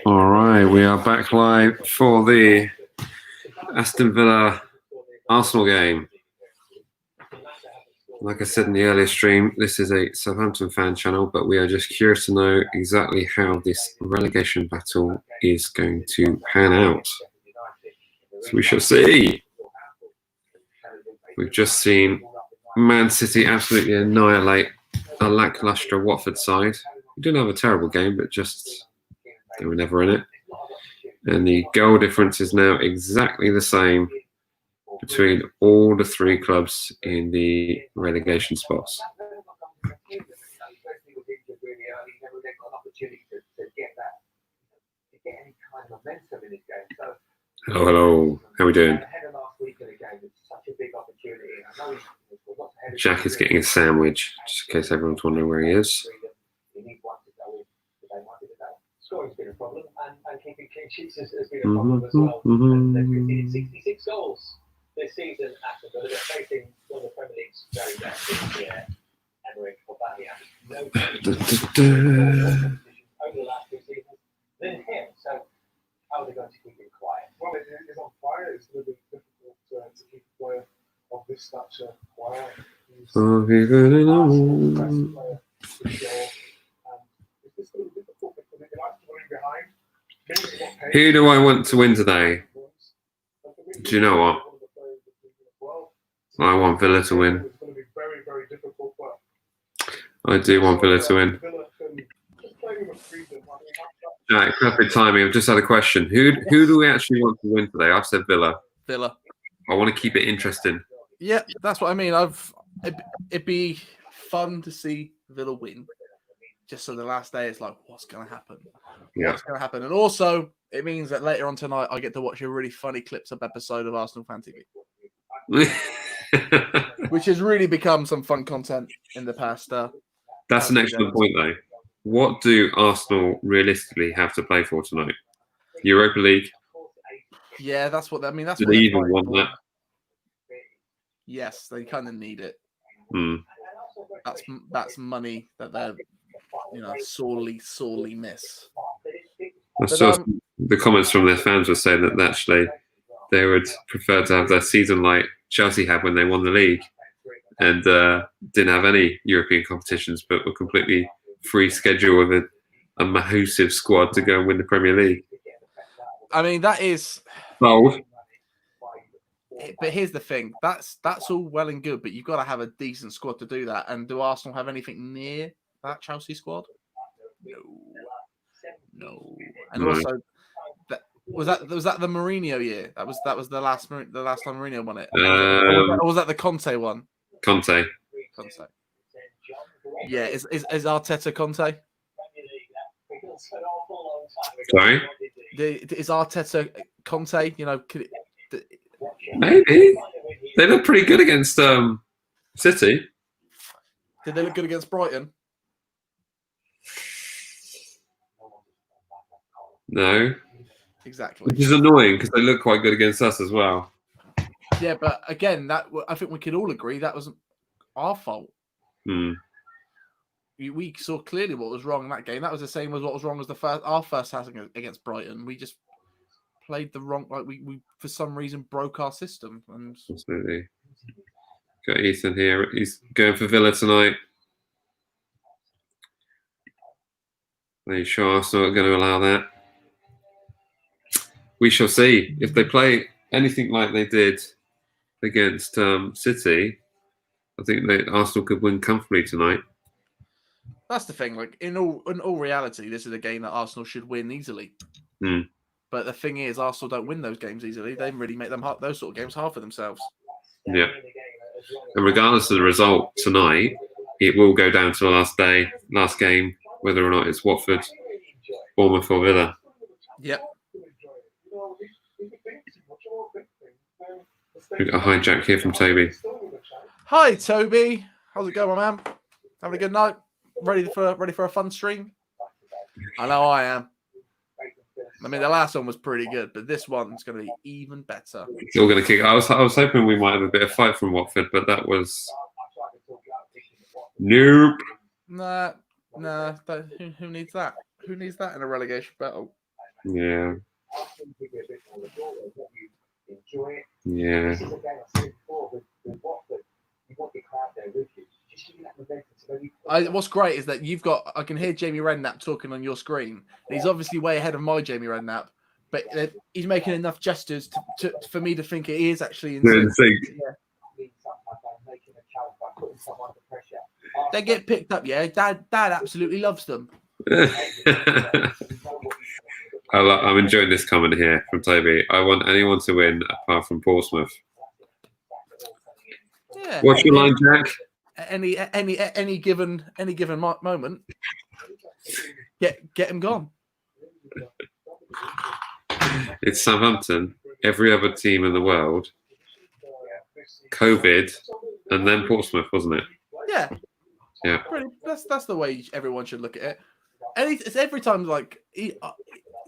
All right, we are back live for the Aston Villa Arsenal game. Like I said in the earlier stream, this is a Southampton fan channel, but we are just curious to know exactly how this relegation battle is going to pan out. So we shall see. We've just seen Man City absolutely annihilate a lacklustre Watford side. We didn't have a terrible game, but just they were never in it. And the goal difference is now exactly the same between all the three clubs in the relegation spots. Hello, hello. How are we doing? Jack is getting a sandwich, just in case everyone's wondering where he is. Scoring's been a problem, and keeping clean sheets has been a problem as well. They've conceded 66 goals this season. Aston Villa, they're facing one of the Premier League's very best this year. Emerick Aubameyang, no competition over the last 2 seasons than him. So how are they going to keep him quiet? Well, it is on fire. It's going to be difficult to keep a player of this stature quiet. He's the best player for sure. It's going to be difficult because they like running behind. Who do I want to win today? Do you know what? I want Villa to win. I do want Villa to win. Jack, perfect timing. I've just had a question. Who do we actually want to win today? I've said Villa. Villa. I want to keep it interesting. Yeah, that's what I mean. It'd be fun to see Villa win. Just so the last day, it's like, what's going to happen? Yeah. What's going to happen? And also, it means that later on tonight, I get to watch a really funny clips-up episode of Arsenal Fan TV. Which has really become some fun content in the past. That's an excellent point, though. What do Arsenal realistically have to play for tonight? Europa League? Yeah, that's what I mean. That's do what they even want that? Yes, they kind of need it. Mm. That's money that they're sorely miss. I saw the comments from their fans were saying that actually they would prefer to have their season like Chelsea had when they won the league and didn't have any European competitions, but were completely free schedule with a massive squad to go and win the Premier League. I mean, that is bold. But here's the thing: that's all well and good, but you've got to have a decent squad to do that. And do Arsenal have anything near that Chelsea squad? No. And also, was that the Mourinho year? That was the last time Mourinho won it. Or was that the Conte one? Conte. Yeah, is Arteta Conte? Sorry? Is Arteta Conte? Maybe. They look pretty good against City. Did they look good against Brighton? No. Exactly. Which is annoying because they look quite good against us as well. Yeah, but again, I think we could all agree that wasn't our fault. Hmm. We saw clearly what was wrong in that game. That was the same as what was wrong as our first half against Brighton. We just played the wrong. Like we for some reason broke our system. And absolutely. Got Ethan here. He's going for Villa tonight. Are you sure Arsenal are going to allow that? We shall see. If they play anything like they did against City, I think that Arsenal could win comfortably tonight. That's the thing. Like in all reality, this is a game that Arsenal should win easily. Mm. But the thing is, Arsenal don't win those games easily. They really make those sort of games hard for themselves. Yeah. And regardless of the result tonight, it will go down to the last game, whether or not it's Watford, Bournemouth or Villa. Yep. We've got a hijack here from Toby. Hi, Toby. How's it going, my man? Having a good night? Ready for a fun stream? I know I am. I mean, the last one was pretty good, but this one's going to be even better. It's all going to kick. I was hoping we might have a bit of fight from Watford, but that was nope. Nah, Nah, who needs that? Who needs that in a relegation battle? Yeah. Arsenal give you a bit more of the ball, they want you to enjoy it. Yeah. This is again, I said before, with Watford, you want your crowd there with you. Just give you that momentum. So maybe What's great is that I can hear Jamie Redknapp talking on your screen. He's obviously way ahead of my Jamie Redknapp, but he's making enough gestures for me to think he is actually in sync. Yeah. making a challenge by putting someone under pressure. They get picked up, yeah. Dad absolutely loves them. I'm enjoying this comment here from Toby. I want anyone to win apart from Portsmouth. Yeah. What's your line, Jack? Any given moment, get him gone. It's Southampton, every other team in the world, COVID, and then Portsmouth, wasn't it? Yeah. Yeah. That's the way everyone should look at it. And it's every time, like,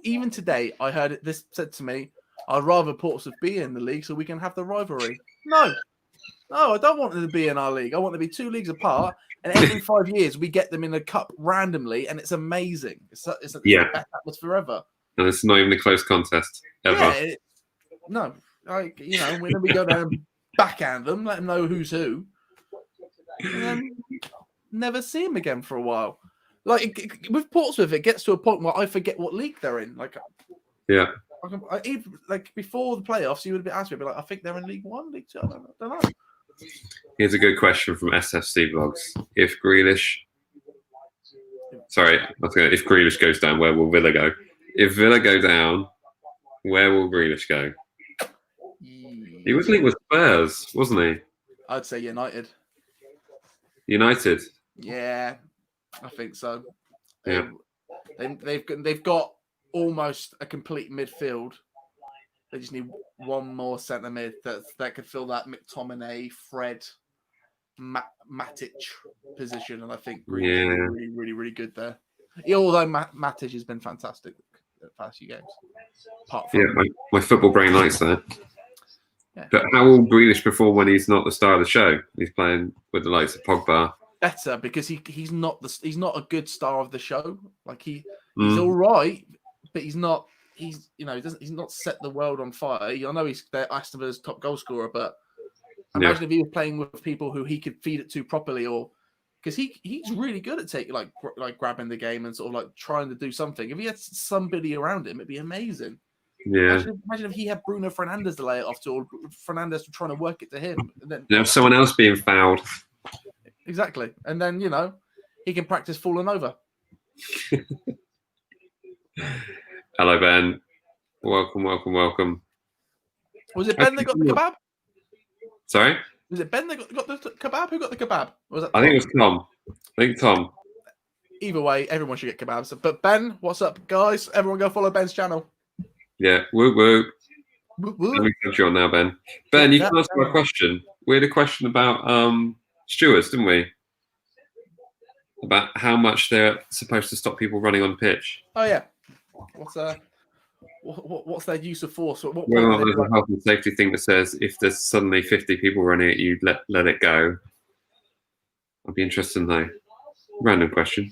even today, I heard this said to me, I'd rather Portsmouth be in the league so we can have the rivalry. No, I don't want them to be in our league. I want them to be 2 leagues apart, and every 5 years we get them in a cup randomly, and it's amazing. It's the best atmosphere ever. And it's not even a close contest ever. Yeah, when we go down and backhand them, let them know who's who, and then never see them again for a while. Like with Portsmouth, it gets to a point where I forget what league they're in. Like, yeah. Like before the playoffs, you would have asked me, but like, I think they're in League 1, League 2. I don't know. Here's a good question from SFC Vlogs. If Grealish goes down, where will Villa go? If Villa go down, where will Grealish go? He was linked with Spurs, wasn't he? I'd say United. United? Yeah, I think so. Yeah. They've got almost a complete midfield. They just need one more centre mid that could fill that McTominay, Fred, Matic position, and I think Grealish is really, really, really good there. Although Matic has been fantastic the past few games. My football brain likes that. Yeah. But how will Grealish perform when he's not the star of the show? He's playing with the likes of Pogba. Better, because he's not a good star of the show. Like he's all right, but he's not. He's not set the world on fire. I know he's Aston Villa's top goal scorer, but imagine if he was playing with people who he could feed it to properly, or because he's really good at like grabbing the game and sort of like trying to do something. If he had somebody around him, it'd be amazing. Yeah. Imagine if he had Bruno Fernandes to lay it off to, or Fernandes trying to work it to him, and then someone else being fouled. Exactly, and then he can practice falling over. Hello, Ben. Welcome. Was it Ben that got the kebab? Sorry? Was it Ben that got the kebab? Who got the kebab? Was that I think it was Tom. Tom. Either way, everyone should get kebabs. But Ben, what's up, guys? Everyone go follow Ben's channel. Yeah, woo woo. Woo woo. Let me touch you on now, Ben. Ben, you can answer my question. We had a question about stewards, didn't we? About how much they're supposed to stop people running on pitch. Oh yeah. What's their use of force? Well, there's a health and safety thing that says if there's suddenly 50 people running at you, let it go. I'd be interested to know. Random question.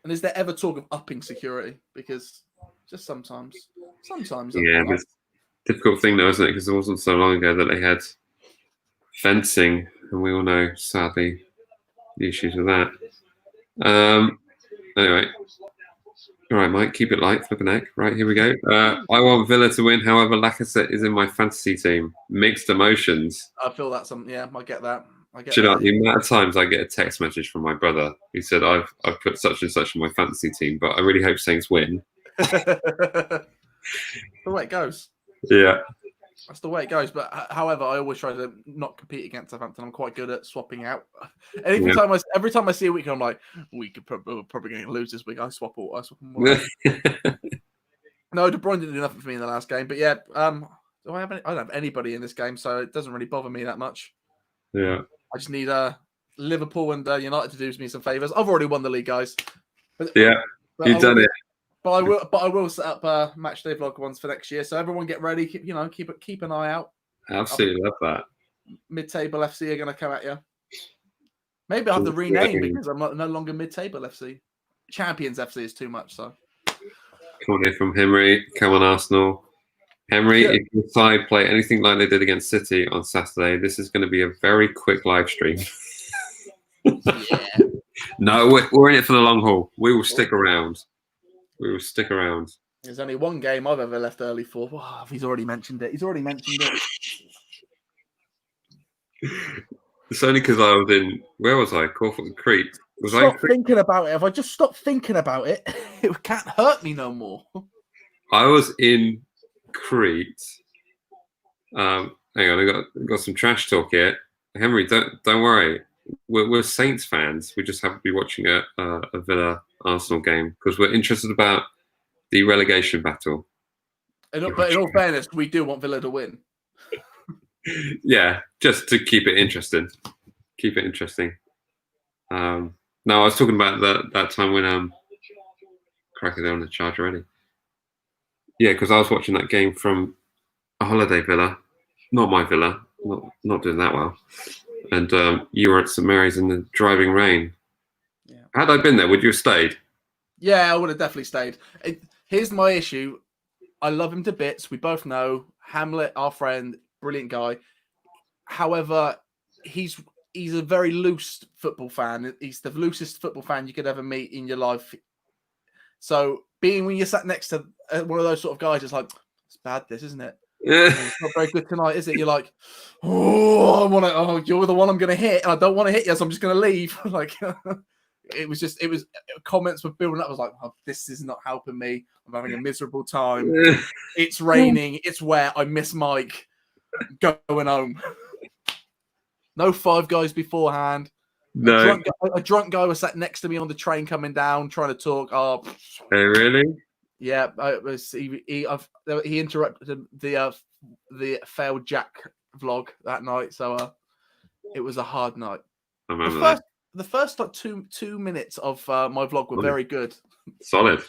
And is there ever talk of upping security? Because just sometimes. Yeah, but it's a difficult thing though, isn't it? Because it wasn't so long ago that they had fencing, and we all know, sadly, the issues with that. Anyway. All right, Mike, keep it light, flipping heck. Right, here we go. I want Villa to win. However, Lacazette is in my fantasy team. Mixed emotions. I feel that I get that. The amount of times I get a text message from my brother who said, I've put such and such in my fantasy team, but I really hope Saints win. The way it goes. Yeah. That's the way it goes. But however, I always try to not compete against Southampton. I'm quite good at swapping out. And every time I see a week, I'm like, we're probably going to lose this week. I swap them all. No, De Bruyne didn't do nothing for me in the last game. But yeah, I don't have anybody in this game, so it doesn't really bother me that much. Yeah. I just need Liverpool and United to do me some favours. I've already won the league, guys. But you've done it. But I will set up Matchday vlog ones for next year. So everyone get ready. Keep an eye out. Absolutely love that. Mid-table FC are going to come at you. Maybe I have to rename because I'm no longer mid-table FC. Champions FC is too much, so. Come on here from Henry. Come on, Arsenal. Henry, if your side play anything like they did against City on Saturday, this is going to be a very quick live stream. Yeah. No, we're in it for the long haul. We will stick around. We will stick around. There's only one game I've ever left early for. Oh, he's already mentioned it. It's only because I was in, where was I? Corfu and Crete. Stop thinking about it. If I just stop thinking about it, it can't hurt me no more. I was in Crete. Hang on, I got some trash talk here. Henry, don't worry. We're Saints fans. We just happen to be watching a Villa Arsenal game because we're interested about the relegation battle. But in all fairness, we do want Villa to win. Yeah, just to keep it interesting. Keep it interesting. No, I was talking about that time when cracking down the charge already. Yeah, because I was watching that game from a holiday villa, not my villa, not doing that well. And you were at St Mary's in the driving rain. Yeah. Had I been there, would you have stayed? Yeah, I would have definitely stayed. Here's my issue. I love him to bits. We both know Hamlet, our friend, brilliant guy. However, he's a very loose football fan. He's the loosest football fan you could ever meet in your life. So when you're sat next to one of those sort of guys, it's like, it's bad, this, isn't it? It's not very good tonight, is it? You're like, you're the one I'm going to hit, and I don't want to hit you, so I'm just going to leave. Like, comments were building up. I was like, this is not helping me. I'm having a miserable time. It's raining. It's wet. I miss Mike. Going home. No Five Guys beforehand. No. A drunk guy was sat next to me on the train coming down, trying to talk. Oh, really? Yeah, he interrupted the failed Jack vlog that night, so it was a hard night. I remember the first like two minutes of my vlog were very good. Solid.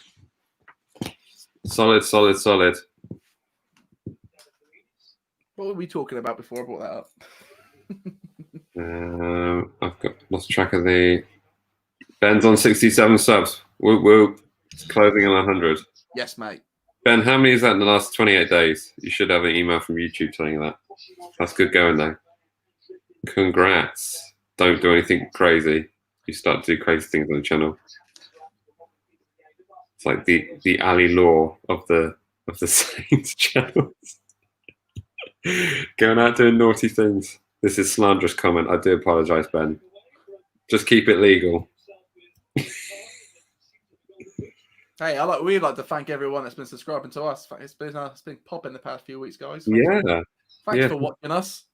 What were we talking about before I brought that up? I've got lost track of the. Ben's on 67 subs. Whoop whoop. It's closing on 100. Yes, mate. Ben, how many is that in the last 28 days? You should have an email from YouTube telling you that. That's good going, though. Congrats. Don't do anything crazy. You start to do crazy things on the channel. It's like the Ali Law of the Saints channels. Going out doing naughty things. This is slanderous comment. I do apologise, Ben. Just keep it legal. Hey, we'd like to thank everyone that's been subscribing to us. It's been popping the past few weeks, guys. Thanks for watching us.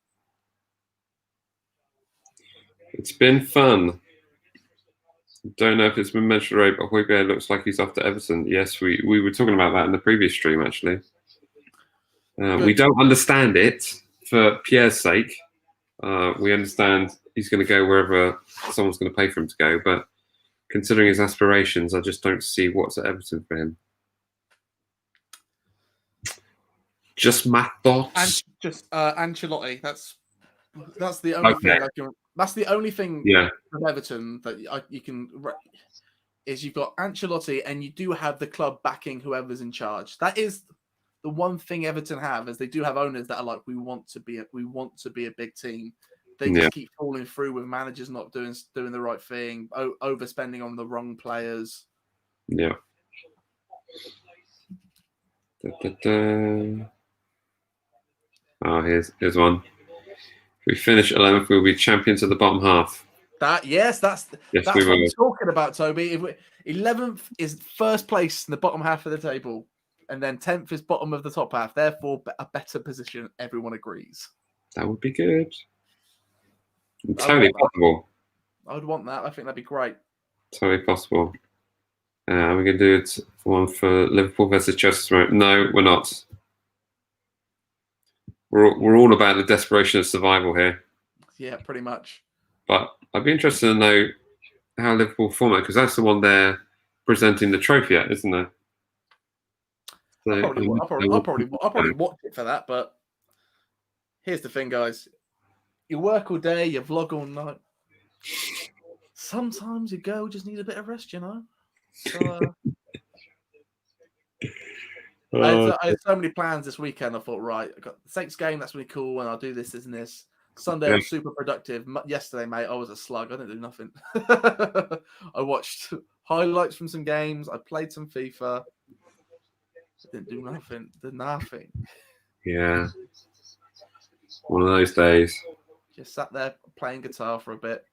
It's been fun. Don't know if it's been mentioned right, but Højbjerg looks like he's off to Everton. Yes, we were talking about that in the previous stream, actually. We don't understand it for Pierre's sake. We understand he's going to go wherever someone's going to pay for him to go, but considering his aspirations, I just don't see what's at Everton for him. Just my thoughts. And just Ancelotti. That's the only thing I can. That's the only thing with Everton that you can is you've got Ancelotti and you do have the club backing whoever's in charge. That is the one thing Everton have, is they do have owners that are like, we want to be a big team. They just keep falling through with managers not doing the right thing, overspending on the wrong players. Yeah. Oh, here's one. If we finish 11th, we'll be champions of the bottom half. That's what I'm talking about, Toby. 11th is first place in the bottom half of the table, and then 10th is bottom of the top half. Therefore, a better position. Everyone agrees. That would be good. Totally possible. I would want that. I think that'd be great. Totally possible. We're going to do it one for Liverpool versus Chelsea tomorrow. No, we're not. We're all about the desperation of survival here. Yeah, pretty much. But I'd be interested to know how Liverpool format, because that's the one they're presenting the trophy at, isn't there? So, I'll probably watch it for that. But here's the thing, guys. You work all day, you vlog all night. Sometimes a girl just needs a bit of rest, you know. So, I had so many plans this weekend. I thought, right, I got the Saints game. That's really cool, and I'll do this, and this. Sunday was super productive. Yesterday, mate, I was a slug. I didn't do nothing. I watched highlights from some games. I played some FIFA. Didn't do nothing. Did nothing. Yeah. One of those days. Just sat there playing guitar for a bit.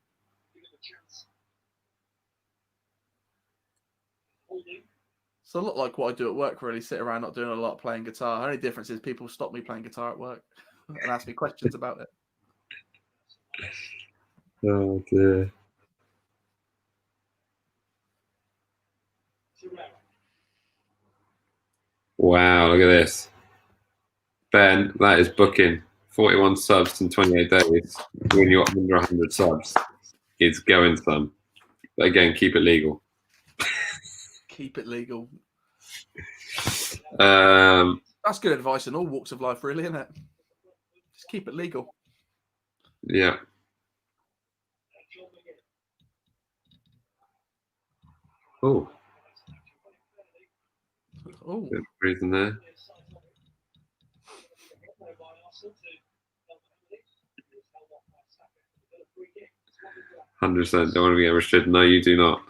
So a lot like what I do at work, really. Sit around not doing a lot, playing guitar. The only difference is people stop me playing guitar at work and ask me questions about it. Oh, dear. Wow, look at this. Ben, that is booking. 41 subs in 28 days. When you're under 100 subs, it's going some. But again, keep it legal. Keep it legal. That's good advice in all walks of life, really, isn't it? Just keep it legal. Yeah. Oh. Oh. Good reason there. 100%. Don't want to be restricted. No, you do not.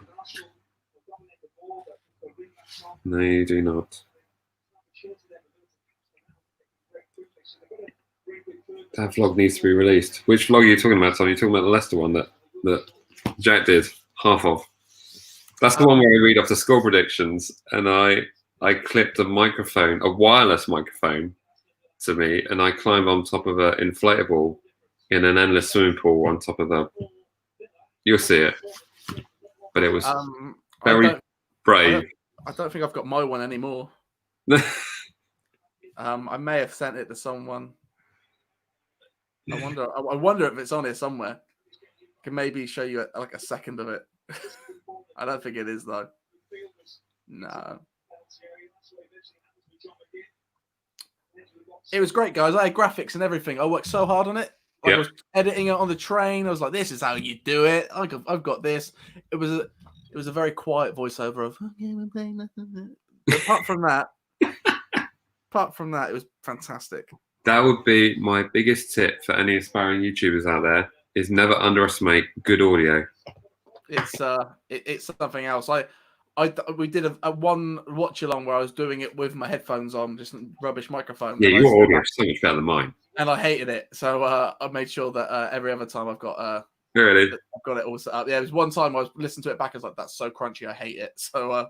No, you do not. That vlog needs to be released. Which vlog are you talking about, Tom? You're talking about the Leicester one that Jack did, half of. That's the one where I read off the score predictions, and I clipped a microphone, a wireless microphone, to me, and I climbed on top of an inflatable in an endless swimming pool on top of the. You'll see it, but it was very brave. I don't think I've got my one anymore. I may have sent it to someone. I wonder if it's on here somewhere. I can maybe show you like a second of it. I don't think it is though. No. It was great, guys. I had graphics and everything. I worked so hard on it. I was editing it on the train. I was like, "This is how you do it. I've got this." It was a very quiet voiceover of. Apart from that, it was fantastic. That would be my biggest tip for any aspiring YouTubers out there: is never underestimate good audio. It's something else. We did a one watch along where I was doing it with my headphones on, just rubbish microphone. Yeah, your audio is so much better than mine. And I hated it, so I made sure that every other time I've got really? I've got it all set up. Yeah, it was one time I was listening to it back. I was like, "That's so crunchy, I hate it." So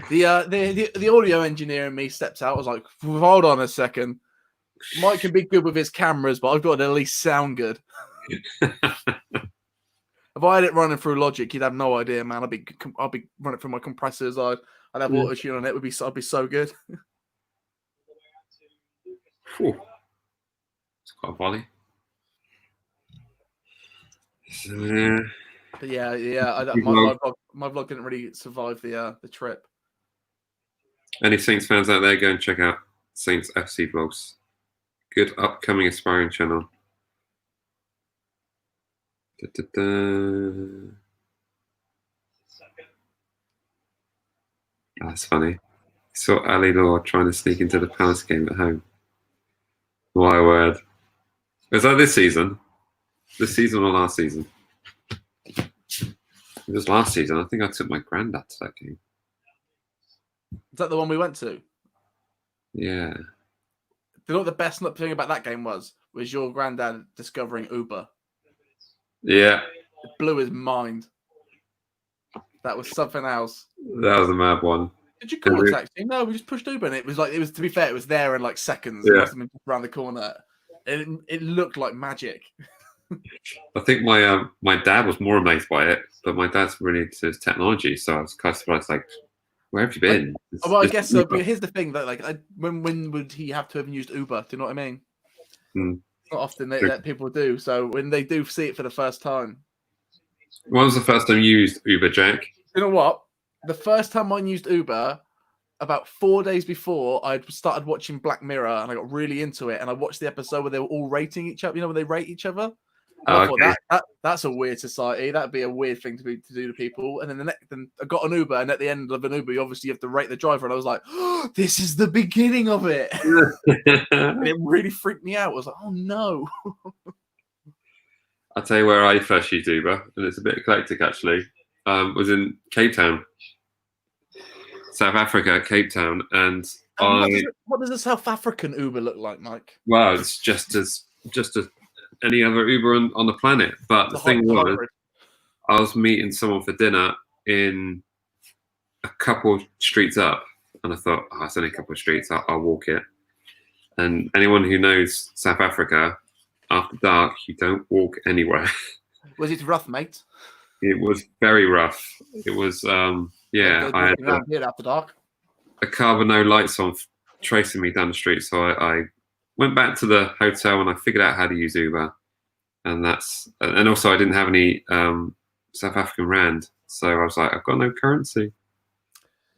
the audio engineer in me steps out. I was like, "Hold on a second. Mike can be good with his cameras, but I've got to at least sound good." If I had it running through Logic, you'd have no idea, man. I'd be running through my compressors. I'd have auto tune on it. I'd be so good. It's quite a volley. But yeah. My vlog didn't really survive the trip. Any Saints fans out there, go and check out Saints FC vlogs. Good upcoming aspiring channel. That's funny. Saw Ali Law trying to sneak into the Palace game at home. My word. Was that this season? This season or last season? It was last season. I think I took my granddad to that game. Is that the one we went to? Yeah. You know what the best thing about that game was your granddad discovering Uber. Yeah. It blew his mind. That was something else. That was a mad one. Did you call a taxi? No, we just pushed Uber, and it was to be fair, it was there in like seconds. Yeah. It must have been around the corner. It looked like magic. I think my dad was more amazed by it, but my dad's really into his technology, so I was kind of surprised. Like, where have you been? I guess so. But here's the thing: that when would he have to have used Uber? Do you know what I mean? It's not often that people do. So when they do see it for the first time. When was the first time you used Uber, Jack? You know what? The first time I used Uber, about 4 days before, I started watching Black Mirror, and I got really into it. And I watched the episode where they were all rating each other. You know, where they rate each other. I thought that's a weird society. That'd be a weird thing to do to people. And then then I got an Uber, and at the end of an Uber, you obviously have to rate the driver. And I was like, oh, this is the beginning of it. And it really freaked me out. I was like, oh no. I'll tell you where I first used Uber, and it's a bit eclectic actually. Was in Cape Town, South Africa, Cape Town, and what does a South African Uber look like, Mike? Well, it's just as any other Uber on the planet. But the thing was, I was meeting someone for dinner in a couple of streets up, and I thought, oh, it's only a couple of streets. I'll walk it. And anyone who knows South Africa, after dark, you don't walk anywhere. Was it rough, mate? It was very rough. It was, yeah. I had after dark. a car with no lights on tracing me down the street. So I went back to the hotel and I figured out how to use Uber. And also I didn't have any South African rand. So I was like, I've got no currency.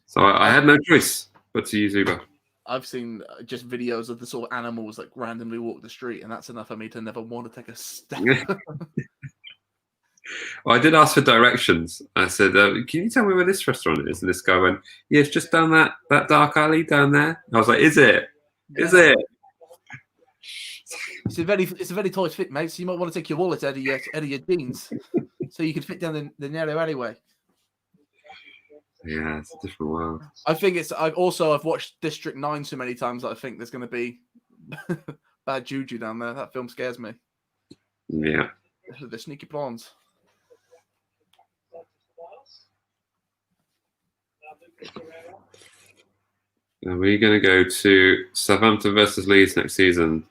So I had no choice but to use Uber. I've seen just videos of the sort of animals that randomly walk the street, and that's enough for me to never want to take a step. Well, I did ask for directions. I said, can you tell me where this restaurant is? And this guy went, yeah, it's just down that dark alley down there. I was like, is it? Yeah. Is it? It's a very tight fit, mate. So you might want to take your wallet out of your jeans, so you can fit down the narrow alleyway. Yeah, it's a different world. I think I've watched District 9 so many times that I think there's going to be bad juju down there. That film scares me. Yeah. The sneaky plans. Are we going to go to Southampton versus Leeds next season?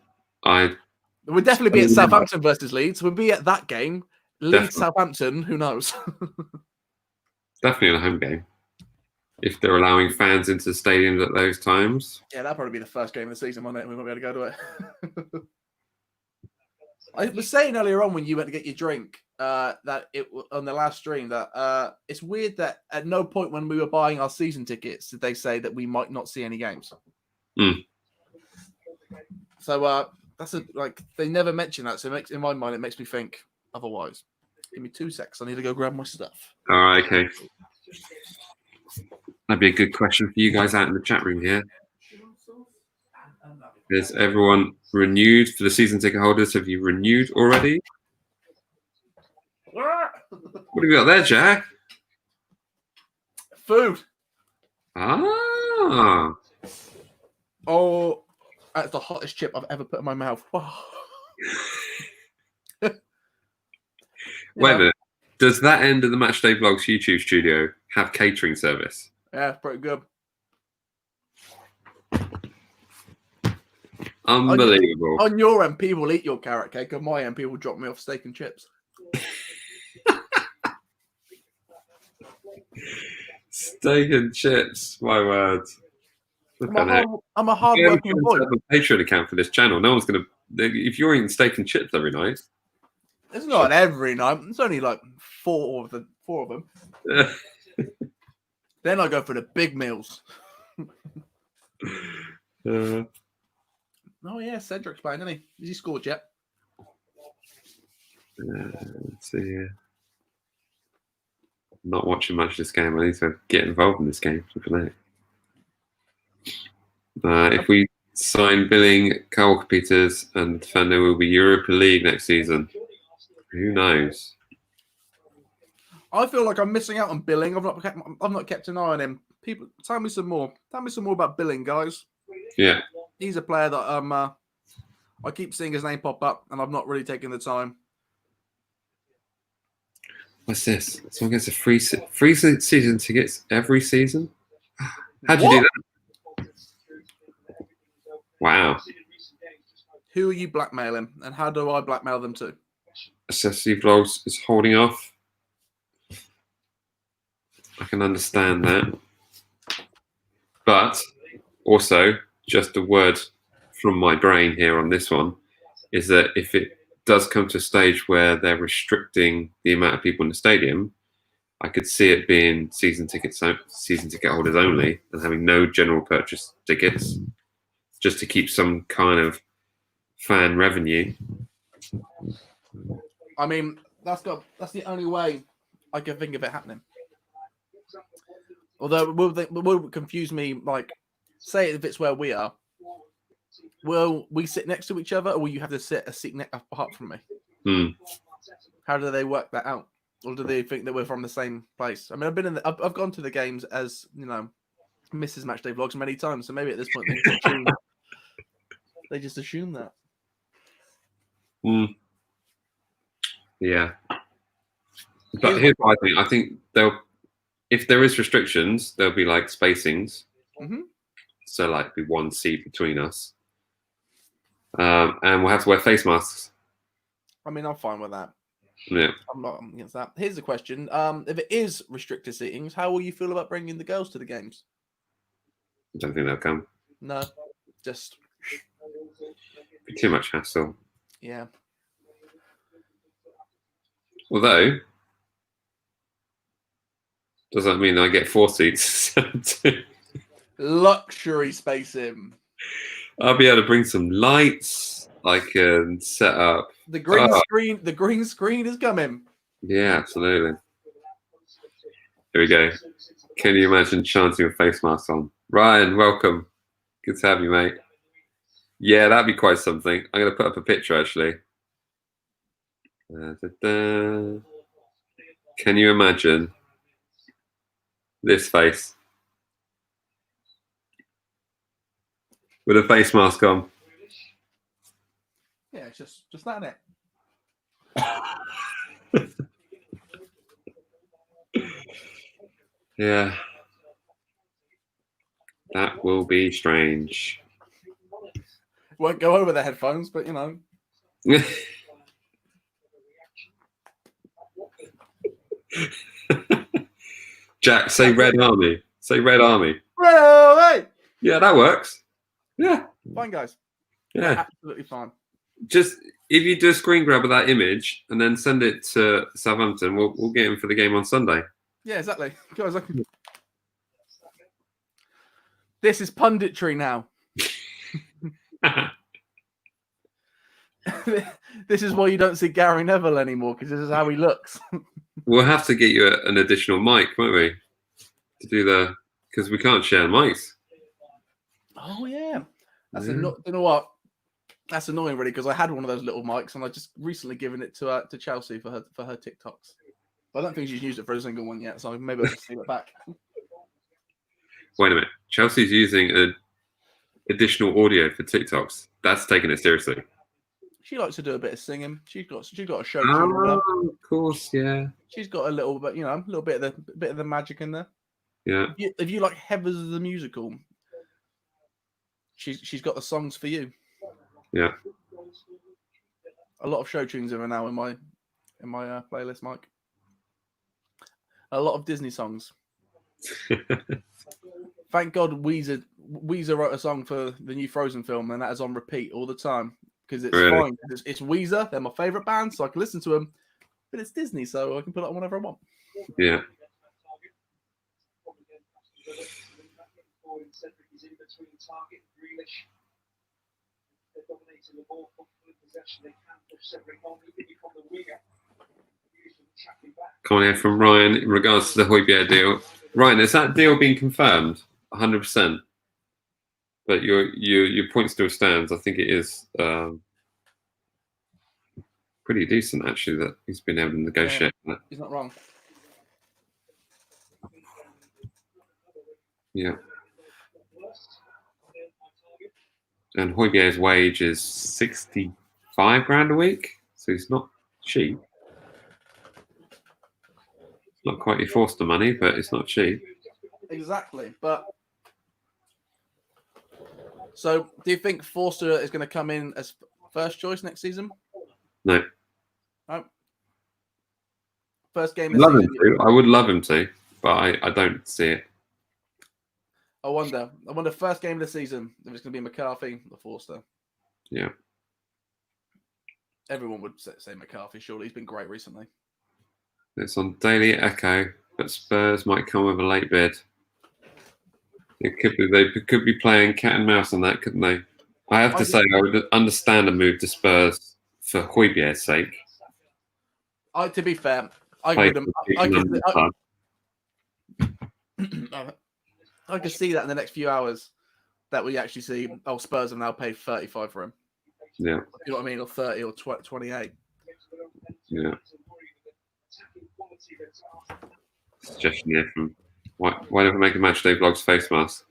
We'll definitely be at Southampton versus Leeds. We'll be at that game. Leeds, Southampton, who knows? Definitely a home game. If they're allowing fans into the stadiums at those times. Yeah, that'll probably be the first game of the season, won't it? We won't be able to go to it. I was saying earlier on when you went to get your drink that on the last stream that it's weird that at no point when we were buying our season tickets did they say that we might not see any games. So they never mention that. So in my mind it makes me think otherwise. Give me 2 seconds. I need to go grab my stuff. All right, okay. That'd be a good question for you guys out in the chat room here. Is everyone renewed for the season ticket holders? Have you renewed already? What have you got there, Jack? Food. Ah. Oh, that's the hottest chip I've ever put in my mouth. Wait a minute. Does that end of the Matchday Vlogs YouTube studio have catering service? Yeah, pretty good. Unbelievable. On your end, people eat your carrot cake. On my end, people drop me off steak and chips. Steak and chips, my word. I'm a hard-working boy. I have a Patreon account for this channel. No one's going to... If you're eating steak and chips every night... It's not every night. It's only like four of them. Then I go for the big meals. Oh, yeah, Cedric's playing, isn't he? Has he scored yet? Let's see here. I'm not watching much of this game. I need to get involved in this game. If we sign Billing, Carl Peters, and defender will be Europa League next season. Who knows? I feel like I'm missing out on Billing. I've not kept an eye on him. People, tell me some more. Tell me some more about Billing, guys. Yeah. He's a player that I keep seeing his name pop up, and I've not really taken the time. What's this? Someone gets a free season tickets every season? How'd you do that? Wow. Who are you blackmailing, and how do I blackmail them too? SSC Vlogs is holding off. I can understand that. But also, just a word from my brain here on this one is that if it does come to a stage where they're restricting the amount of people in the stadium, I could see it being season ticket holders only and having no general purchase tickets just to keep some kind of fan revenue. I mean, that's the only way I can think of it happening. Although it will confuse me. Like, say if it's where we are, will we sit next to each other, or will you have to sit a seat apart from me? How do they work that out, or do they think that we're from the same place? I mean, I've gone to the games as Mrs. Matchday Vlogs many times, so maybe at this point they just assume that. Yeah. But here's what I think. I think if there is restrictions, there'll be like spacings. So like be one seat between us. And we'll have to wear face masks. I mean, I'm fine with that. Yeah. I'm not against that. Here's the question. If it is restricted seatings, how will you feel about bringing the girls to the games? I don't think they'll come. No. Just be too much hassle. Yeah. Although, does that mean I get 4 seats? Luxury spacing. I'll be able to bring some lights. I can set up the green screen. The green screen is coming. Yeah, absolutely. Here we go. Can you imagine chanting with face masks on? Ryan, welcome. Good to have you, mate. Yeah, that'd be quite something. I'm going to put up a picture, actually. Can you imagine this face with a face mask on? Yeah, it's just that, innit? Yeah. That will be strange. Won't go over the headphones, but Jack, say Red Army. Say Red Army. Red Army! Yeah, that works. Yeah. Fine, guys. Yeah. Absolutely fine. Just, if you do a screen grab of that image and then send it to Southampton, we'll get him for the game on Sunday. Yeah, exactly. Guys, this is punditry now. This is why you don't see Gary Neville anymore, because this is how he looks. We'll have to get you an additional mic, won't we? To do because we can't share mics. Oh yeah, you know what? That's annoying, really, because I had one of those little mics and I just recently given it to Chelsea for her TikToks. I don't think she's used it for a single one yet, so maybe I'll just steal it back. Wait a minute, Chelsea's using additional audio for TikToks. That's taking it seriously. She likes to do a bit of singing. She's got a show. Oh, of course, yeah. She's got a little bit, a little bit of the magic in there. Yeah. If you like Heathers the musical, she's got the songs for you. Yeah. A lot of show tunes are now in my playlist, Mike. A lot of Disney songs. Thank God Weezer wrote a song for the new Frozen film, and that is on repeat all the time because it's fine. It's Weezer; they're my favorite band, so I can listen to them. But it's Disney, so I can put it on whenever I want. Yeah. Coming here from Ryan in regards to the Højbjerg deal. Ryan, has that deal been confirmed? 100%. But your point still stands. I think it is pretty decent, actually, that he's been able to negotiate that. He's not wrong. Yeah. And Højbjerg's wage is 65 grand a week, so he's not cheap. Not quite your Forster money, but it's not cheap. Exactly. But so, do you think Forster is going to come in as first choice next season? No. No. First game. I would love him to, but I don't see it. I wonder first game of the season if it's going to be McCarthy or Forster. Yeah. Everyone would say McCarthy. Surely he's been great recently. It's on Daily Echo, but Spurs might come with a late bid. It could be they could be playing cat and mouse on that, couldn't they? I have to say I would understand a move to Spurs for Højbjerg's sake. To be fair, I Play could, for I Peter could, London club. I could see that in the next few hours that we actually see. Oh, Spurs have now paid 35 for him. Yeah, You know what I mean, or 30 or 28. yeah. Suggestion here from why don't we make a Matchday Vlogs face mask?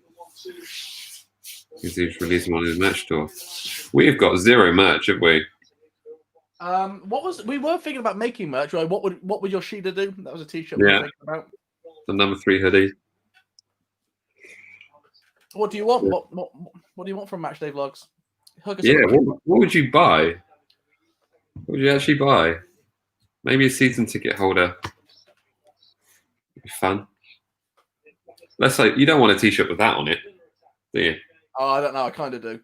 Because he's releasing one in the merch store. We've got zero merch, have we? We were thinking about making merch, right? What would your Sheeda do? That was a t-shirt we were Yeah. thinking about. The number 3 hoodie. What do you want? Yeah. What do you want from Matchday Vlogs? Yeah, what would you buy? What would you actually buy? Maybe a season ticket holder. It'd be fun. Let's say you don't want a t-shirt with that on it, do you? Oh, I don't know. I kind of do.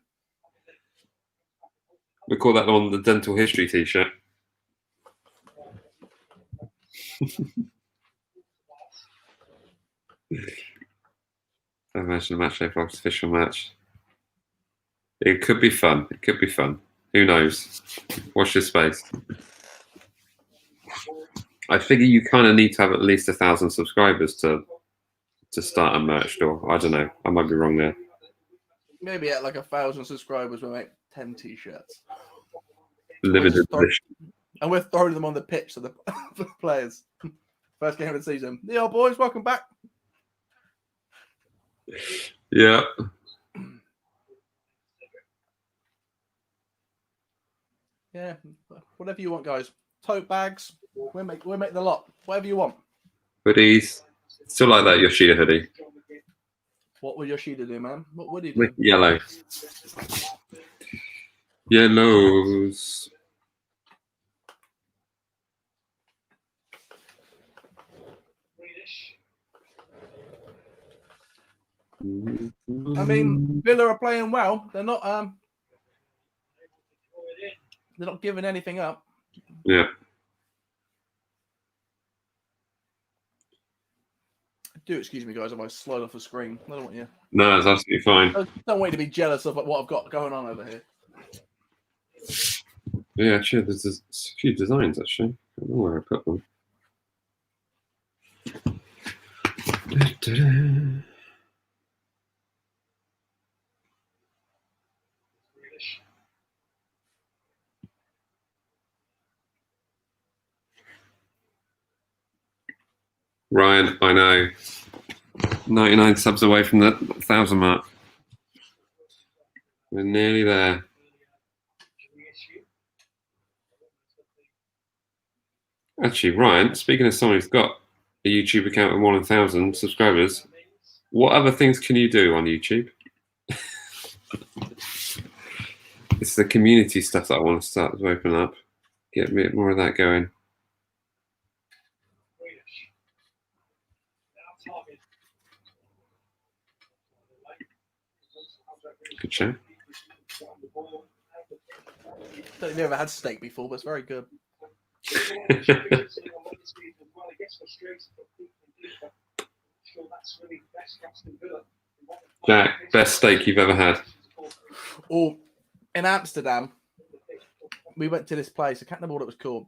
We call that one the dental history t-shirt. I imagine the Matchday Vlogs official match. It could be fun. It could be fun. Who knows? Watch this space. I figure you kind of need to have at least 1,000 subscribers to start a merch store. I don't know. I might be wrong there. Maybe at like 1,000 subscribers, we'll make 10 t-shirts. Limited edition. And we're throwing them on the pitch to the players. First game of the season. Yeah, boys, welcome back. Yeah. Yeah, whatever you want, guys. Tote bags. We'll make the lot. Whatever you want. Hoodies. Still like that Yoshida hoodie. What would Yoshida do, man? What would he do? Yellow. Yellows. I mean, Villa are playing well. They're not giving anything up. Yeah. Do excuse me, guys, if I slide off the screen. I don't want you. No, it's absolutely fine. I don't want you to be jealous of what I've got going on over here. Yeah, actually, there's a few designs, actually. I don't know where I put them. Ryan, I know. 99 subs away from the 1,000 mark. We're nearly there. Actually, Ryan, speaking of someone who's got a YouTube account with more than 1,000 subscribers, what other things can you do on YouTube? It's the community stuff that I want to start to open up. Get a bit more of that going. Good show. I don't think we've ever had steak before, but it's very good. Jack, best steak you've ever had? Or in Amsterdam, we went to this place. I can't remember what it was called,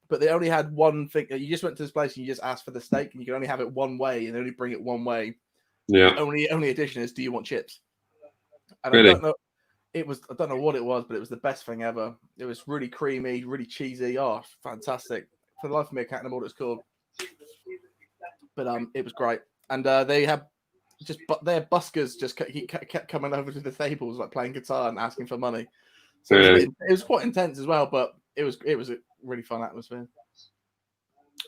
but they only had one thing. You just went to this place and you just asked for the steak, and you can only have it one way, and they only bring it one way. Yeah. Only addition is, do you want chips? And Really? I don't know. I don't know what it was, but it was the best thing ever. It was really creamy, really cheesy. Oh, fantastic! For the life of me, I can't remember what it's called. But it was great, and they had their buskers just kept coming over to the tables, like playing guitar and asking for money. So it was quite intense as well, but it was a really fun atmosphere.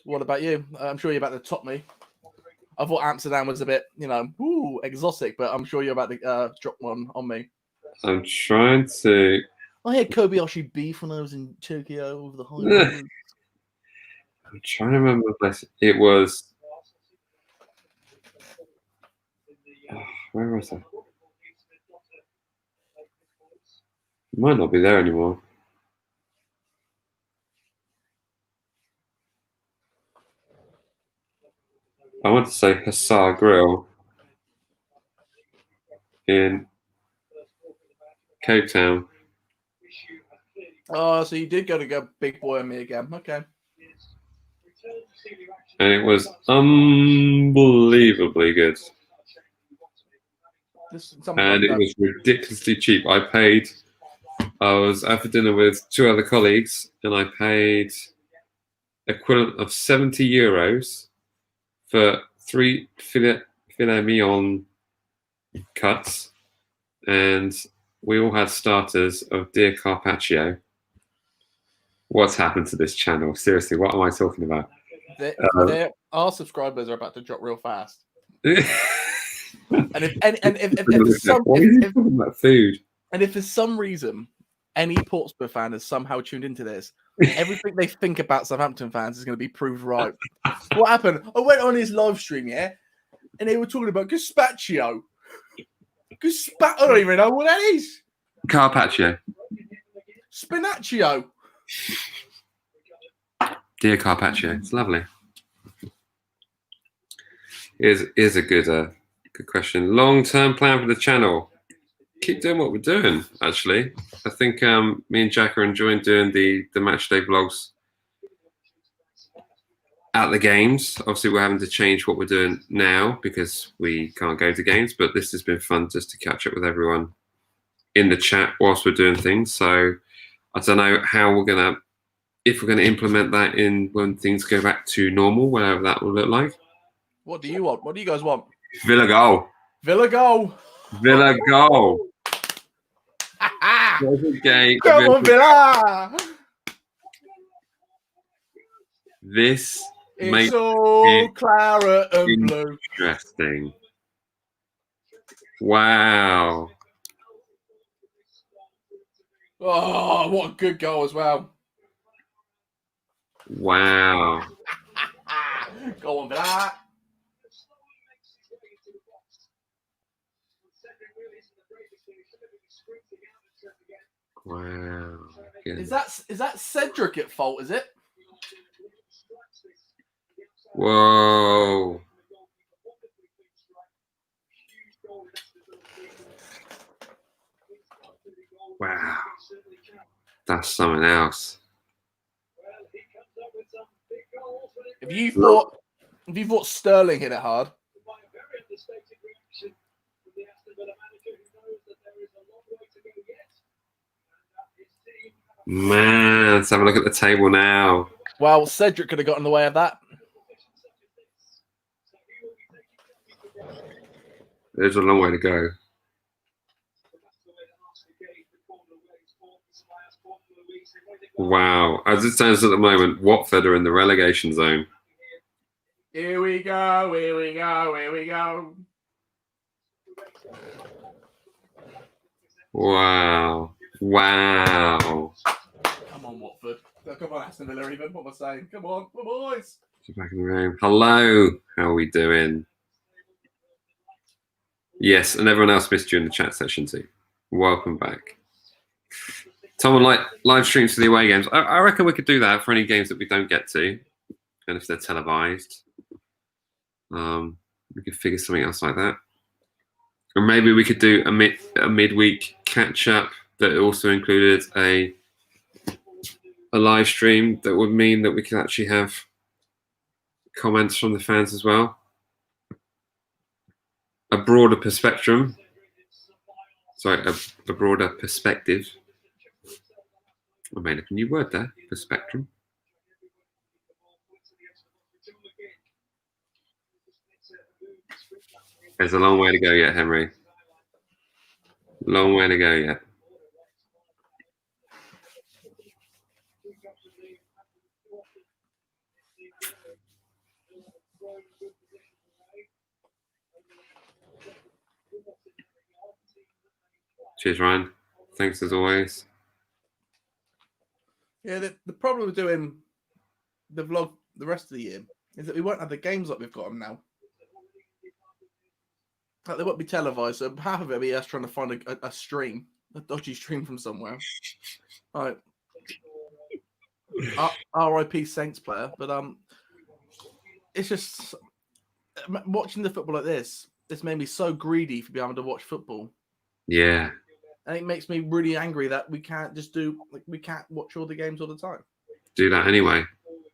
What about you? I'm sure you're about to top me. I thought Amsterdam was a bit, exotic, but I'm sure you're about to drop one on me. I'm trying to. I had Kobayashi beef when I was in Tokyo over the high. I'm trying to remember the place. It was. Where was I? It might not be there anymore. I want to say Hussar Grill in Cape Town. Oh, so you did go Big Boy and me again. Okay. and it was unbelievably good. And it was ridiculously cheap. I was out for dinner with 2 other colleagues, and I paid equivalent of €70 for 3 filet mignon cuts, and we all had starters of deer carpaccio. What's happened to this channel? Seriously, what am I talking about? Our subscribers are about to drop real fast. Why if are you talking about food? And if for some reason any Portsmouth fan has somehow tuned into this, everything they think about Southampton fans is going to be proved right. What happened? I went on his live stream, yeah, and they were talking about gazpacho. I don't even know what that is. Carpaccio. Spinaccio. Dear Carpaccio. It's lovely. Is a good question. Long-term plan for the channel. Keep doing what we're doing, actually. I think me and Jack are enjoying doing the Matchday vlogs at the games. Obviously, we're having to change what we're doing now because we can't go to games, but this has been fun just to catch up with everyone in the chat whilst we're doing things. So I don't know how if we're going to implement that in when things go back to normal, whatever that will look like. What do you want? What do you guys want? Villa goal. Villa goal. Villa goal. Come on, Villa. This it's all claret and blue. Interesting. Wow. Oh, what a good goal as well. Wow. Go on, Villa. Wow. Is that Cedric at fault, is it? Whoa. Wow. That's something else. If you thought Sterling hit it hard. Man, let's have a look at the table now. Well, Cedric could have got in the way of that. There's a long way to go. Wow. As it stands at the moment, Watford are in the relegation zone. Here we go, here we go, here we go. Wow. Wow. Come on, Watford. Come on, Aston Villa even. What am I saying? Come on, my boys. Back in the room. Hello. How are we doing? Yes, and everyone else missed you in the chat session too. Welcome back. Someone like live streams for the away games. I reckon we could do that for any games that we don't get to, and if they're televised, we could figure something else like that. Or maybe we could do a midweek catch up that also included a live stream. That would mean that we could actually have comments from the fans as well. A broader perspective. Sorry, a broader perspective. I made up a new word there, perspective. There's a long way to go yet, Henry. Long way to go yet. Cheers, Ryan. Thanks as always. Yeah, the problem with doing the vlog the rest of the year is that we won't have the games like we've got them now. Like, they won't be televised, so half of it will be us trying to find a stream, a dodgy stream from somewhere. All right. RIP Saints player, but it's just watching the football like this. This made me so greedy for being able to watch football. Yeah. And it makes me really angry that we can't just we can't watch all the games all the time. Do that anyway.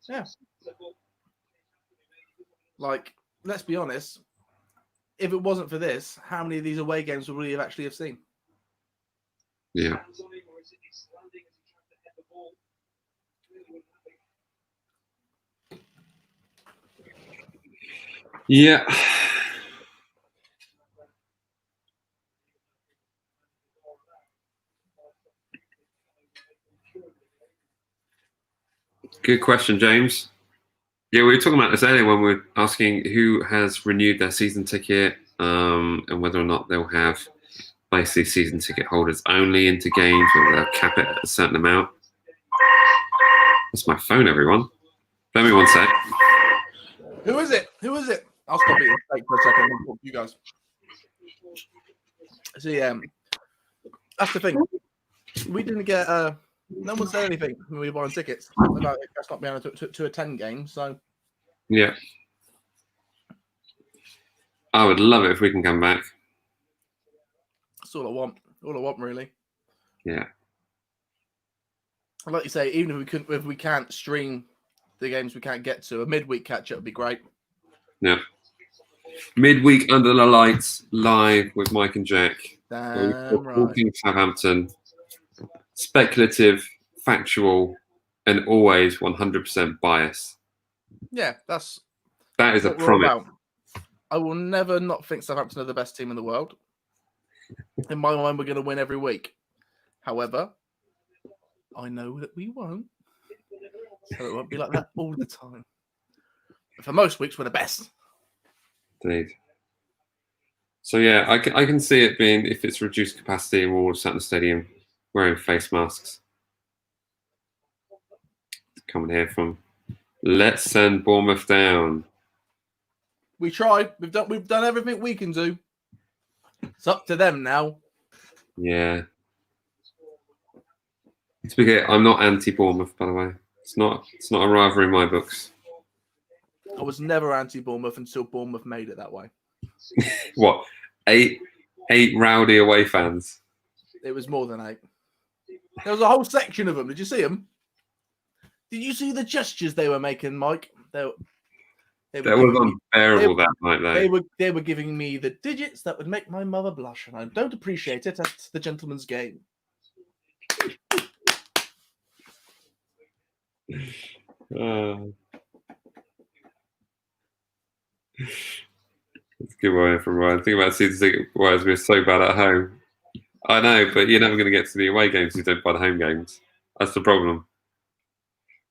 Yeah. Like, let's be honest. If it wasn't for this, how many of these away games would we have actually seen? Yeah. Yeah. Good question, James. Yeah, we were talking about this earlier when we were asking who has renewed their season ticket and whether or not they'll have basically season ticket holders only into games, whether they'll cap it at a certain amount. That's my phone, everyone. Let me one sec. Who is it? Who is it? I'll stop eating steak for a second and talk to you guys. See, that's the thing. We didn't get no one said anything when we were buying tickets about us not being able to attend games. So Yeah. I would love it if we can come back. that's all I want. All I want, really. Yeah. Like you say, even if we can't stream the games we can't get to, a midweek catch up would be great. Yeah. Midweek under the lights, live with Mike and Jack. Damn right. Walking Southampton. Speculative, factual, and always 100% bias. Yeah, that is a promise. I will never not think Southampton are the best team in the world. In my mind, we're going to win every week. However, I know that we won't. So it won't be like that all the time. But for most weeks, we're the best. Indeed. So yeah, I can see it being, if it's reduced capacity and we're all sat in the stadium wearing face masks. Coming here from Let's Send Bournemouth Down. We tried. We've done everything we can do. It's up to them now. Yeah. I'm not anti-Bournemouth, by the way. It's not a rivalry in my books. I was never anti-Bournemouth until Bournemouth made it that way. What? Eight rowdy away fans. It was more than 8. There was a whole section of them. Did you see them? Did you see the gestures they were making, Mike? That was unbearable that night, though. They were giving me the digits that would make my mother blush, and I don't appreciate it at the gentleman's game. That's a good one from Ryan. Think about season ticket wise, we're so bad at home. I know, but you're never going to get to the away games if you don't buy the home games. That's the problem.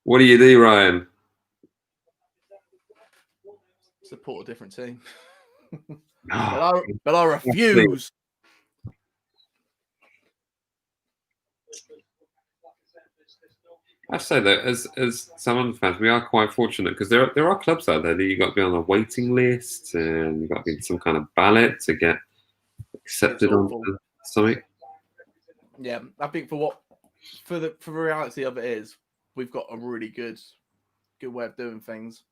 What do you do, Ryan? Support a different team. but I refuse. I say that as Southampton fans, we are quite fortunate because there are clubs out there that you've got to be on a waiting list and you've got to be in some kind of ballot to get accepted onto something. Yeah, I think for the reality of it is, we've got a really good way of doing things.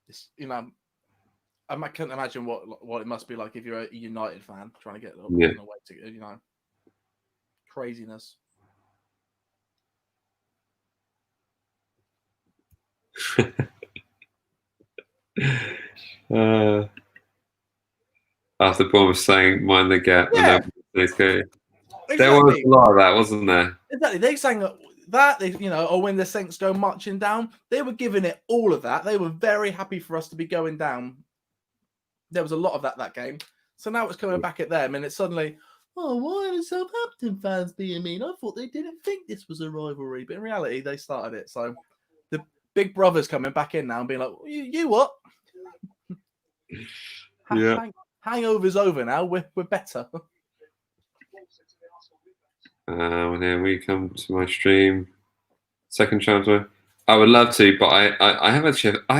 It's, I can't imagine what it must be like if you're a United fan trying to get on the way to, craziness. After Bournemouth saying "Mind the gap," yeah. Exactly. There was a lot of that, wasn't there? Exactly. They sang that, or when the Saints go marching down, they were giving it all of that. They were very happy for us to be going down. There was a lot of that game. So now it's coming back at them, and it's suddenly, why are the Southampton fans being mean? I thought they didn't think this was a rivalry, but in reality, they started it. So the big brother's coming back in now and being like, you what? Yeah. Hangover's over now. We're better. And then we come to my stream. Second transfer. I would love to, but I have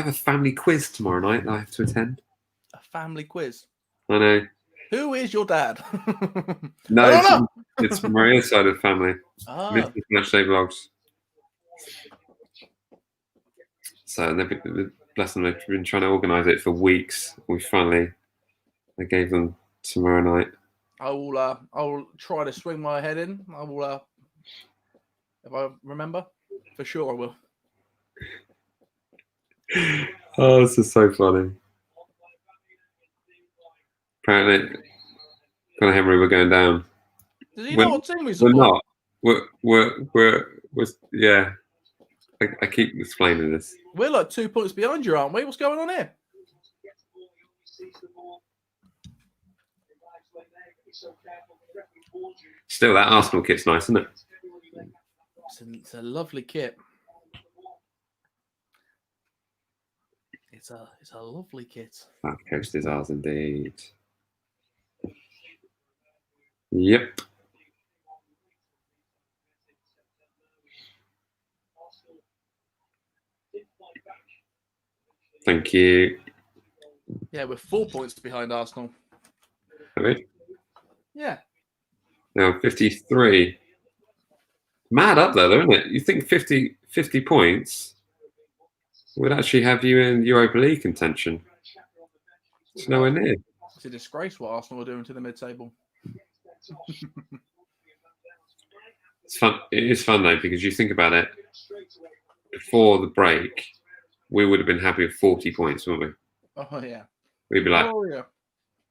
a family quiz tomorrow night that I have to attend. A family quiz. I know. Who is your dad? No, it's Maria's side of the family. MatchDayVlogs. So bless them, they've been trying to organise it for weeks. I gave them tomorrow night. I will try to swing my head in. I will, if I remember, for sure I will. Oh, this is so funny. Apparently, Conor Henry, we're going down. Does he know what team we We're support? not. We're yeah. I keep explaining this. We're like 2 points behind you, aren't we? What's going on here? Still, that Arsenal kit's nice, isn't it? It's a lovely kit. It's a lovely kit. South Coast is ours indeed. Yep. Thank you. Yeah, we're 4 points behind Arsenal. Have we? Yeah. Now 53. Mad up there, though, isn't it? You think 50 points would actually have you in Europa League contention. It's nowhere near. It's a disgrace what Arsenal are doing to the mid-table. It's fun. It is fun, though, because you think about it. Before the break, we would have been happy with 40 points, wouldn't we? Oh, yeah. We'd be like, Oh, yeah.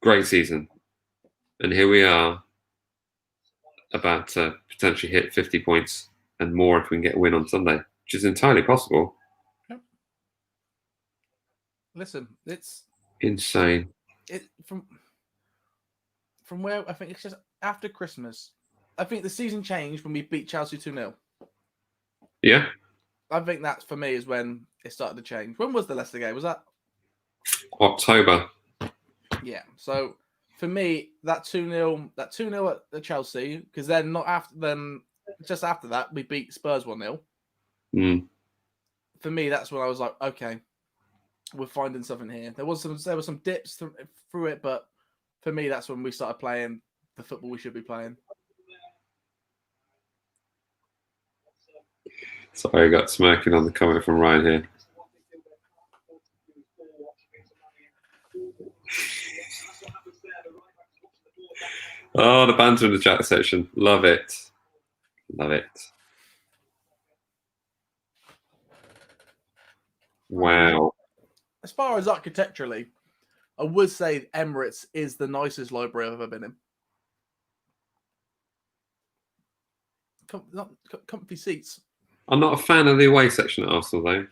great season. And here we are, about to potentially hit 50 points and more if we can get a win on Sunday, which is entirely possible. Yep. Listen, it's insane. From where I think it's just after Christmas. I think the season changed when we beat Chelsea 2-0. Yeah. I think that's for me is when it started to change. When was the Leicester game? Was that October? Yeah. So for me, that 2-0 at the Chelsea, because then just after that we beat Spurs 1-0. For me, that's when I was like, okay, we're finding something here. There were some dips through it, but for me, that's when we started playing the football we should be playing. Sorry, I got smirking on the comment from Ryan here. Oh, the banter in the chat section. Love it. Love it. Wow. As far as architecturally, I would say Emirates is the nicest library I've ever been in. Comfy seats. I'm not a fan of the away section at Arsenal, though.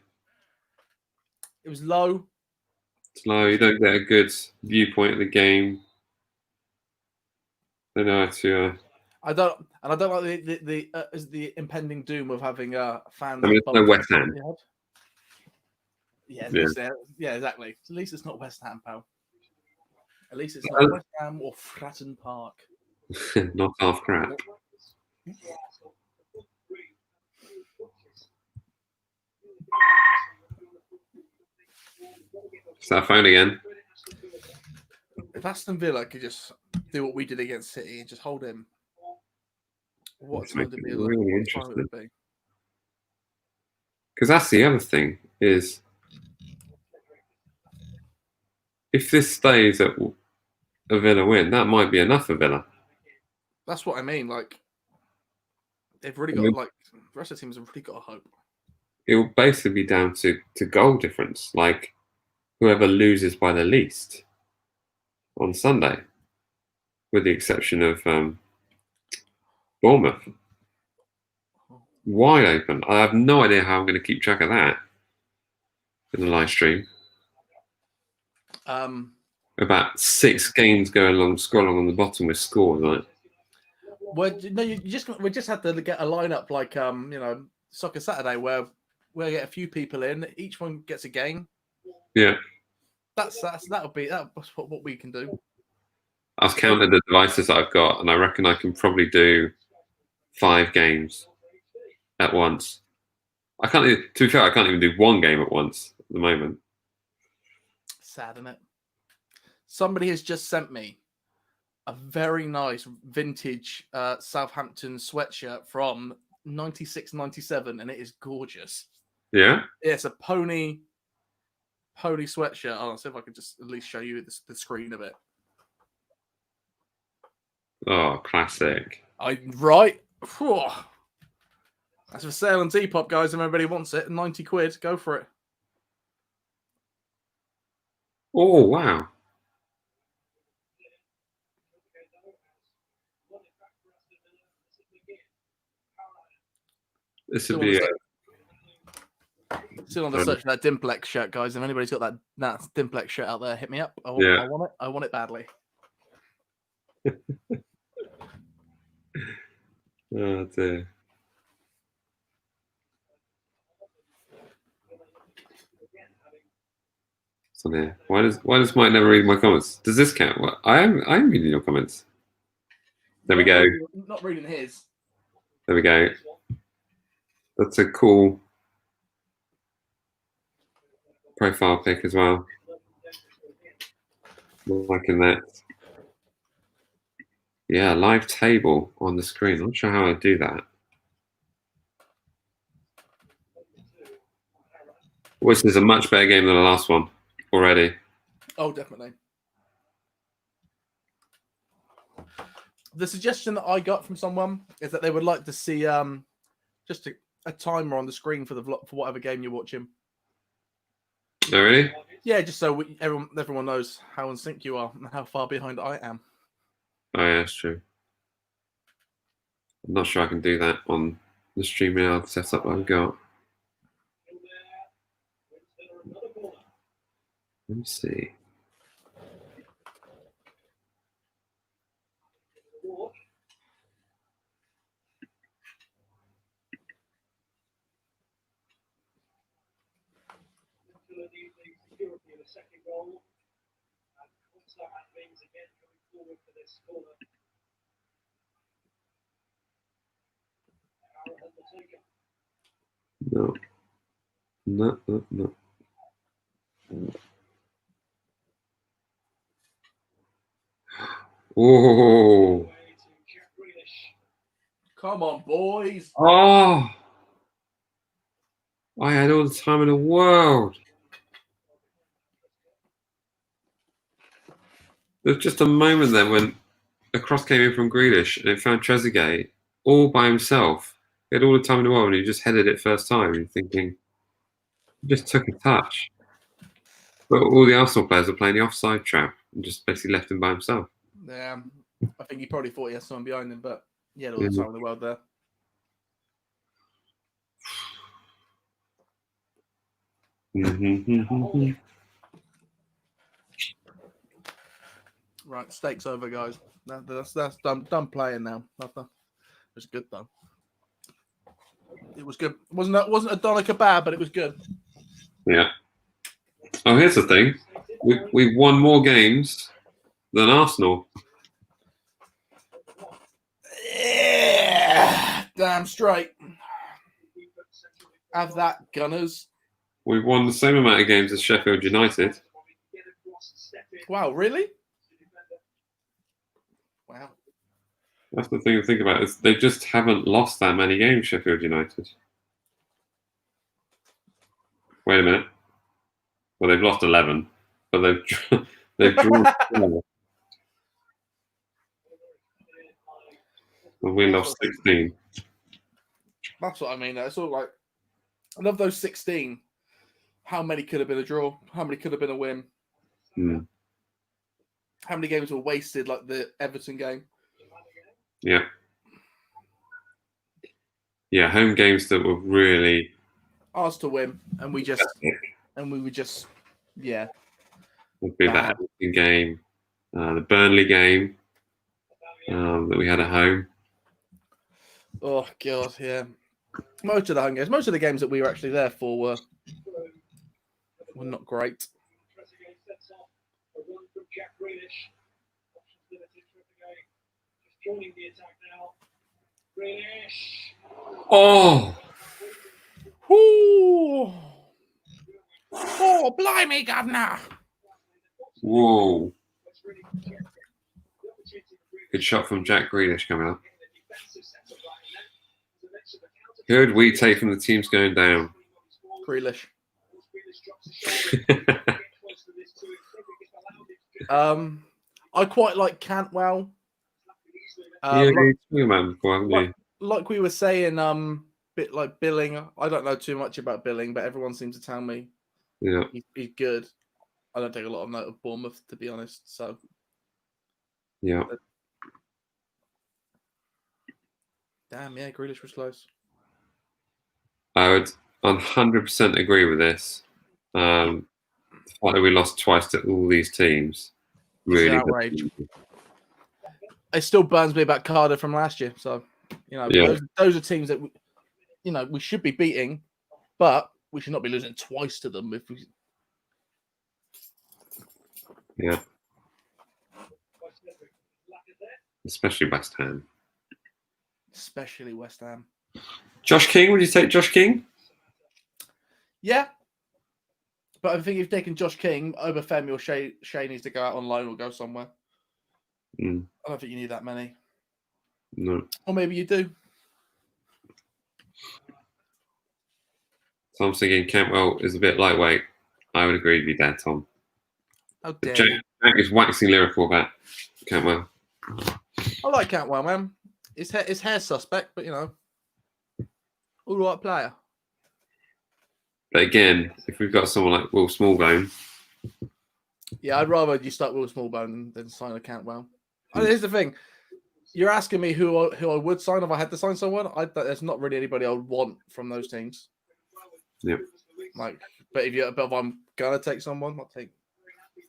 It was low. It's low. You don't get a good viewpoint of the game. I don't know how to. I don't like the impending doom of having fans. I mean, it's no West Ham. Yeah, exactly. At least it's not West Ham, pal. At least it's not West Ham or Fratton Park. Not half crap. It's that phone again. If Aston Villa could just do what we did against City and just hold him, what time to be really interesting. Because that's the other thing is, if this stays at a Villa win, that might be enough for Villa. That's what I mean. Like, they've really got the rest of the teams have really got a hope. It will basically be down to goal difference. Like, whoever loses by the least on Sunday, with the exception of Bournemouth. Wide open. I have no idea how I'm going to keep track of that in the live stream. About 6 games going along, scrolling on the bottom with scores on it. Well, no, we just had to get a lineup like Soccer Saturday where we'll get a few people in, each one gets a game. Yeah. That's what we can do. I've counted the devices that I've got, and I reckon I can probably do 5 games at once. To be fair, I can't even do 1 game at once at the moment. Sad, isn't it? Somebody has just sent me a very nice vintage Southampton sweatshirt from 96-97, and it is gorgeous. Yeah? It's a pony sweatshirt. I'll see if I can just at least show you the screen of it. Oh, classic. Right? Whew. That's for sale on Depop, guys. If everybody wants it, 90 quid. Go for it. Oh, wow. This would be Still on the search for that Dimplex shirt, guys. If anybody's got that Dimplex shirt out there, hit me up. I want it. I want it badly. Oh dear. So there. Why does Mike never read my comments? Does this count? Well, I'm reading your comments. There we go. Not reading his. There we go. That's a cool profile pic as well. Liking that. Yeah, live table on the screen. I'm not sure how I do that. Well, this is a much better game than the last one already. Oh, definitely. The suggestion that I got from someone is that they would like to see just a timer on the screen for the vlog, for whatever game you're watching. Oh, really? Yeah, just so everyone knows how in sync you are and how far behind I am. Oh, yeah, that's true. I'm not sure I can do that on the StreamYard setup I've got. Let me see. No. No. Oh. Come on, boys. Oh. I had all the time in the world. There was just a moment there when a cross came in from Grealish and it found Trezeguet all by himself. He had all the time in the world and he just headed it first time. And you're thinking, he just took a touch. But all the Arsenal players were playing the offside trap and just basically left him by himself. Yeah, I think he probably thought he had someone behind him, but he had all the time in the world there. Right, stakes over, guys. That's done playing now. It was good though. It was good. It wasn't a Donica bad, but it was good. Yeah. Oh, here's the thing. We've won more games than Arsenal. Yeah, damn straight. Have that, Gunners. We've won the same amount of games as Sheffield United. Wow, really? Wow. That's the thing to think about. Is they just haven't lost that many games, Sheffield United. Wait a minute. Well, they've lost 11, but they've drawn 12. And we lost 16. That's what I mean. It's all like, and of those 16, how many could have been a draw? How many could have been a win? How many games were wasted, like the Everton game? Yeah. Yeah, home games that were really ours to win, and we were just, yeah. Would be that Everton game, the Burnley game that we had at home. Oh God, yeah. Most of the home games, most of the games that we were actually there for were not great. Oh! Ooh. Oh, blimey, governor! Whoa! Good shot from Jack Grealish coming up. Who would we take from the teams going down? Grealish. I quite like Cantwell. Like we were saying, bit like Billing. I don't know too much about Billing, but everyone seems to tell me yeah, he's good. I don't take a lot of note of Bournemouth, to be honest. So Yeah. damn, yeah, Grealish was close. I would 100% agree with this. The fact that we lost twice to all these teams It's an really. outrage. It still burns me about Cardiff from last year. So, you know, Yeah. those are teams that, we should be beating, but we should not be losing twice to them. If we... Yeah. Especially West Ham. Especially West Ham. Josh King, would you take Josh King? Yeah. But I think if taking Josh King over Femi or Shea needs to go out on loan or go somewhere. I don't think you need that many. No. Or maybe you do. So I'm thinking Cantwell is a bit lightweight. I would agree with you there, Tom. How dare Jack you? is waxing lyrical about Cantwell. I like Cantwell, man. His hair suspect, but all right player. But again, if we've got someone like Will Smallbone, yeah, I'd rather you start Will Smallbone than sign a Cantwell. Here's the thing: you're asking me who I would sign if I had to sign someone. There's not really anybody I would want from those teams. Yeah. But if I'm gonna take someone, I'll take.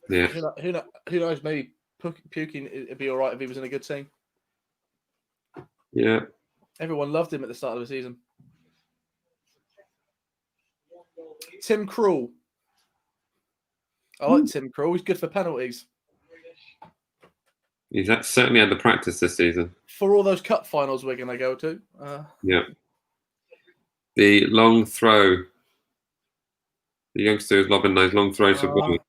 Yeah. Who knows? Maybe Puking. It'd be all right if he was in a good team. Yeah. Everyone loved him at the start of the season. Tim Krul. I like Tim Krul. He's good for penalties. He's certainly had the practice this season. For all those cup finals we're going to go to. Yeah. The long throw. The youngster is lobbing those long throws for Bournemouth.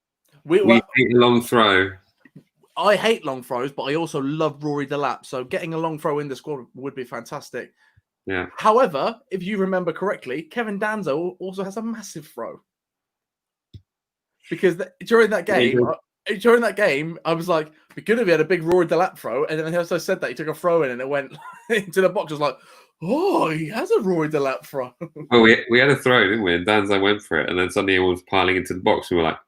We hate a long throw. I hate long throws, but I also love Rory Delap. So getting a long throw in the squad would be fantastic. Yeah. However, if you remember correctly, Kevin Danzo also has a massive throw. Because during that game, I was like, we could have had a big Rory Delap throw. And then he also said that he took a throw in and it went into the box. I was like, oh, he has a Rory Delap throw. Oh, we had a throw, didn't we? And Danzo went for it. And then suddenly everyone was piling into the box. And we were like,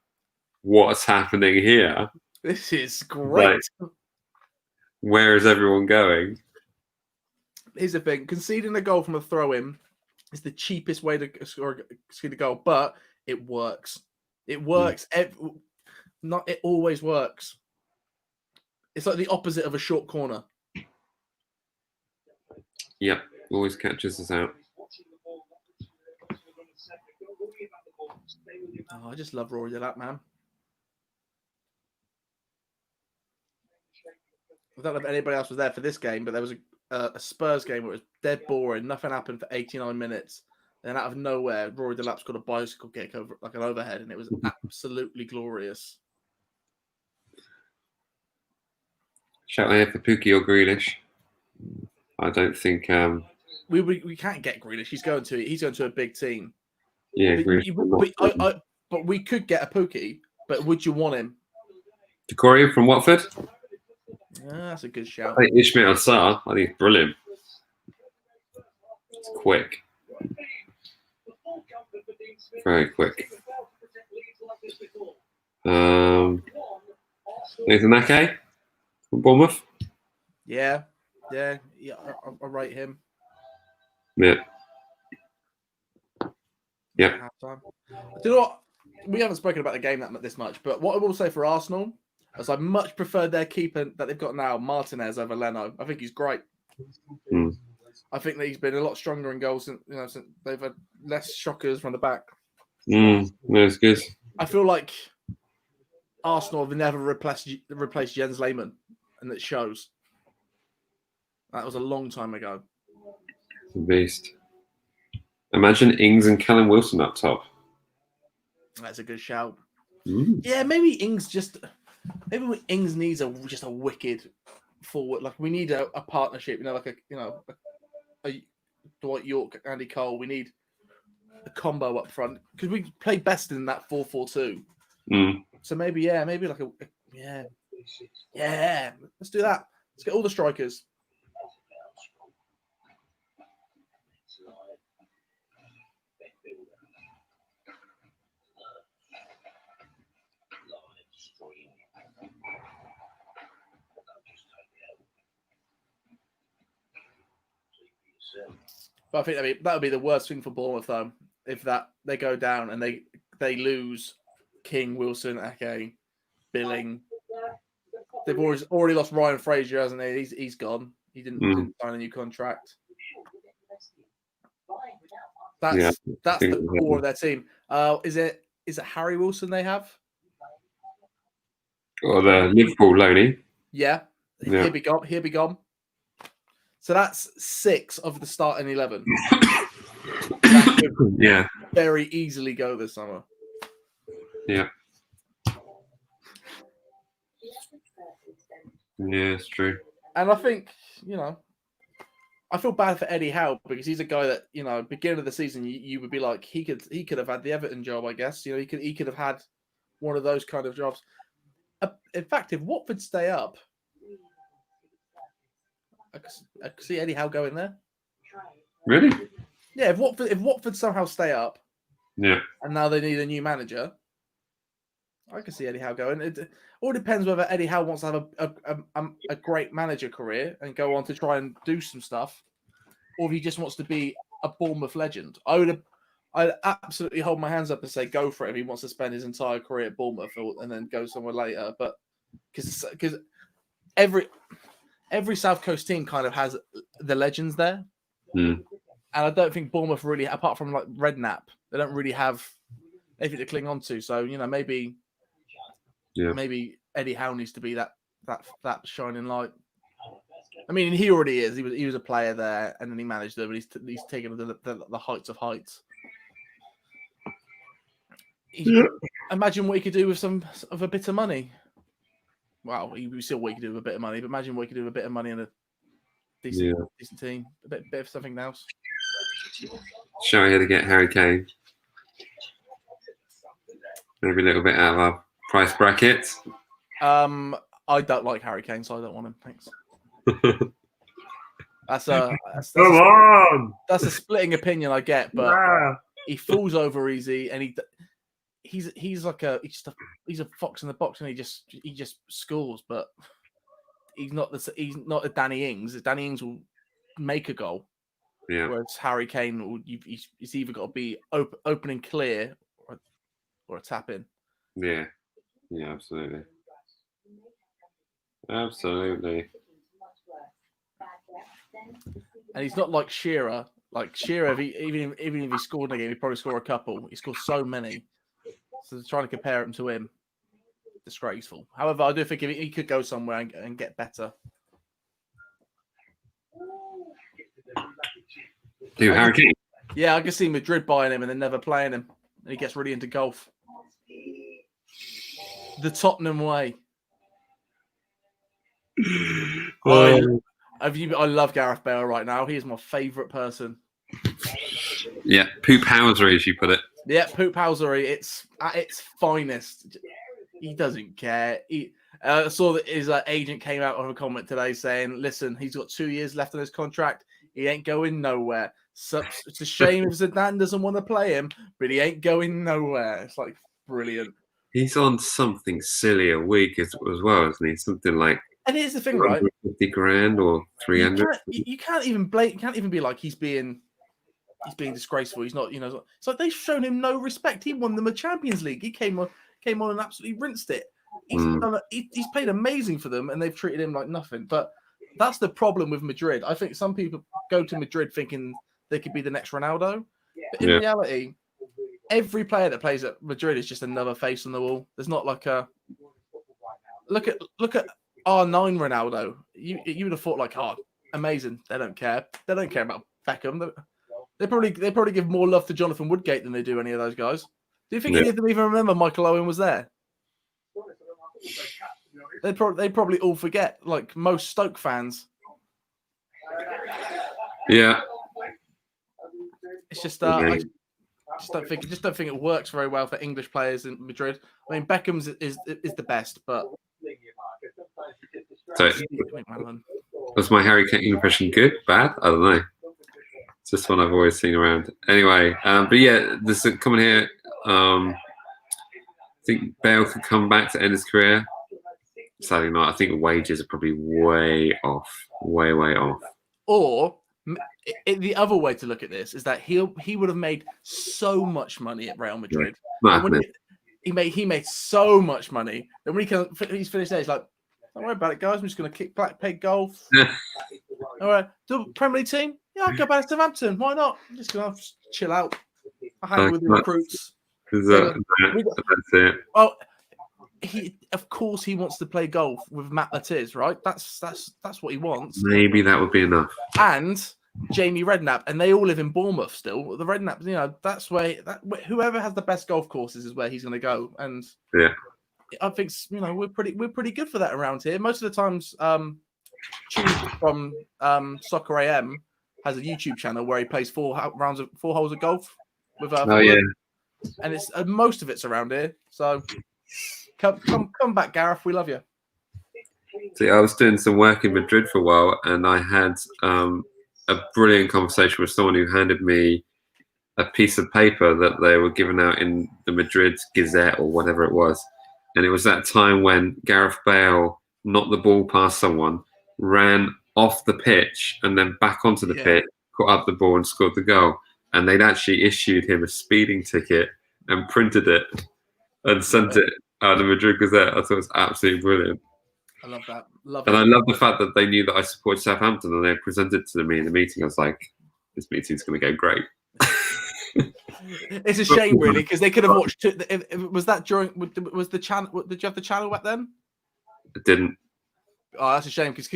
what's happening here? This is great. Like, where is everyone going? Here's the thing. Conceding a goal from a throw-in is the cheapest way to score a goal. But it works. It works. It always works. It's like the opposite of a short corner. Yep, always catches us out. Oh, I just love Rory Delap, man. I don't know if anybody else was there for this game, but there was a Spurs game where it was dead boring. Nothing happened for 89 minutes. Then out of nowhere, Rory Delap's got a bicycle kick over like an overhead, and it was absolutely glorious. Shout out for Pookie or Grealish. I don't think we can't get Grealish. He's going to a big team. Yeah, but we could get a Pookie. But would you want him? Decoria from Watford. Yeah, that's a good shout. I think Ismail Sarr. I think it's brilliant. It's quick. Very quick. Nathan Ake from Bournemouth. Yeah. I'll rate him. Yeah. Yeah. Do you know what? We haven't spoken about the game this much, but what I will say for Arsenal is I much prefer their keeper that they've got now, Martinez, over Leno. I think he's great. I think that he's been a lot stronger in goals since they've had less shockers from the back. That's good. I feel like Arsenal have never replaced Jens Lehmann, and it shows. That was a long time ago. It's a beast. Imagine Ings and Callum Wilson up top. That's a good shout. Yeah, maybe Ings needs just a wicked forward. Like we need a partnership. A Dwight York, Andy Cole. We need a combo up front because we play best in that 4-4-2. So maybe like let's do that. Let's get all the strikers. But I think that would be the worst thing for Bournemouth, though, if they go down and they lose King, Wilson, Ake, Billing. They've already lost Ryan Fraser, hasn't he? He's gone. He didn't sign a new contract. That's the core of their team. Is it Harry Wilson they have? Or the Liverpool loanee. Yeah. Here be gone. So that's 6 of the starting 11. That could very easily go this summer. Yeah. Yeah, it's true. And I think, I feel bad for Eddie Howe because he's a guy that, beginning of the season, you would be like, he could have had the Everton job, I guess. He could have had one of those kind of jobs. In fact, if Watford stay up, I could see Eddie Howe going there. Really? Yeah, if Watford somehow stay up, and now they need a new manager, I can see Eddie Howe going. It all depends whether Eddie Howe wants to have a great manager career and go on to try and do some stuff, or if he just wants to be a Bournemouth legend. I'd absolutely hold my hands up and say go for it if he wants to spend his entire career at Bournemouth and then go somewhere later. But because every South Coast team kind of has the legends there. And I don't think Bournemouth really, apart from like Redknapp, they don't really have anything to cling on to. So, maybe Eddie Howe needs to be that shining light. I mean, he already is. He was a player there, and then he managed them, and he's taken the heights of heights. Imagine what he could do with some of a bit of money. Well, we still what he could do with a bit of money, but imagine what he could do with a bit of money and a decent team, a bit of something else. Show here to get Harry Kane. Maybe a little bit out of our price bracket. I don't like Harry Kane, so I don't want him. Thanks. That's a splitting opinion I get, but he falls over easy, and he's a fox in the box, and he just scores, but he's not a Danny Ings. Danny Ings will make a goal, whereas Harry Kane he's either got to be open and clear or a tap in. Yeah, absolutely. Absolutely. And he's not like Shearer. Like Shearer, even if he scored in a game, he'd probably score a couple. He scored so many. So trying to compare him to him, disgraceful. However, I do think he could go somewhere and get better. Harry Kane? Yeah, I can see Madrid buying him and then never playing him. And he gets really into golf. The Tottenham way. I love Gareth Bale right now. He is my favourite person. Yeah, poop housery, as you put it. Yeah, poop housery. It's at its finest. He doesn't care. I saw that his agent came out with a comment today saying, listen, he's got 2 years left on his contract. He ain't going nowhere. So it's a shame if Zidane doesn't want to play him, but he ain't going nowhere. It's like brilliant. He's on something silly a week as well, isn't he? Something like, and here's the thing, right? 50 grand or 300. You can't even be like he's being disgraceful. He's not, It's like they've shown him no respect. He won them a Champions League. He came on and absolutely rinsed it. He's played amazing for them, and they've treated him like nothing. But that's the problem with Madrid. I think some people go to Madrid thinking they could be the next Ronaldo, but in reality, every player that plays at Madrid is just another face on the wall. There's not like a look at R9 Ronaldo. You would have thought like, oh, amazing. They don't care. They don't care about Beckham. They probably give more love to Jonathan Woodgate than they do any of those guys. Do you think any of them even remember Michael Owen was there? They probably all forget, like most Stoke fans. Yeah. It's just I just don't think it works very well for English players in Madrid. I mean, Beckham's is the best, but so was my Harry Kane impression good, bad? I don't know. It's just one I've always seen around. Anyway, but yeah, this is coming here. I think Bale could come back to end his career. Sadly not. I think wages are probably way off. Way off. Or The other way to look at this is that he would have made so much money at Real Madrid. Yeah. When he made so much money that when he's finished there, he's like, don't worry about it, guys. I'm just going to kick back, play golf. All right, the Premier League team. Yeah, I'll go back to Southampton. Why not? I'm just going to chill out. I hang with the recruits. That's it. Well, of course he wants to play golf with Matt Latiz, right? That's what he wants. Maybe that would be enough. And Jamie Redknapp, and they all live in Bournemouth still. The Redknapp, you know, that's where whoever has the best golf courses is where he's going to go. And yeah, I think, you know, we're pretty good for that around here. Most of the times, Tube from Soccer AM has a YouTube channel where he plays 4 holes of golf with and it's most of it's around here. So come back, Gareth. We love you. See, I was doing some work in Madrid for a while, and I had a brilliant conversation with someone who handed me a piece of paper that they were giving out in the Madrid Gazette or whatever it was. And it was that time when Gareth Bale knocked the ball past someone, ran off the pitch, and then back onto the pitch, caught up the ball and scored the goal. And they'd actually issued him a speeding ticket and printed it and sent it out of the Madrid Gazette. I thought it was absolutely brilliant. I love that. I love the fact that they knew that I supported Southampton and they presented to me in the meeting. I was like, this meeting's going to go great. It's a shame, really, because they could have watched. Was that during? Was the channel? Did you have the channel back then? I didn't. Oh, that's a shame. Because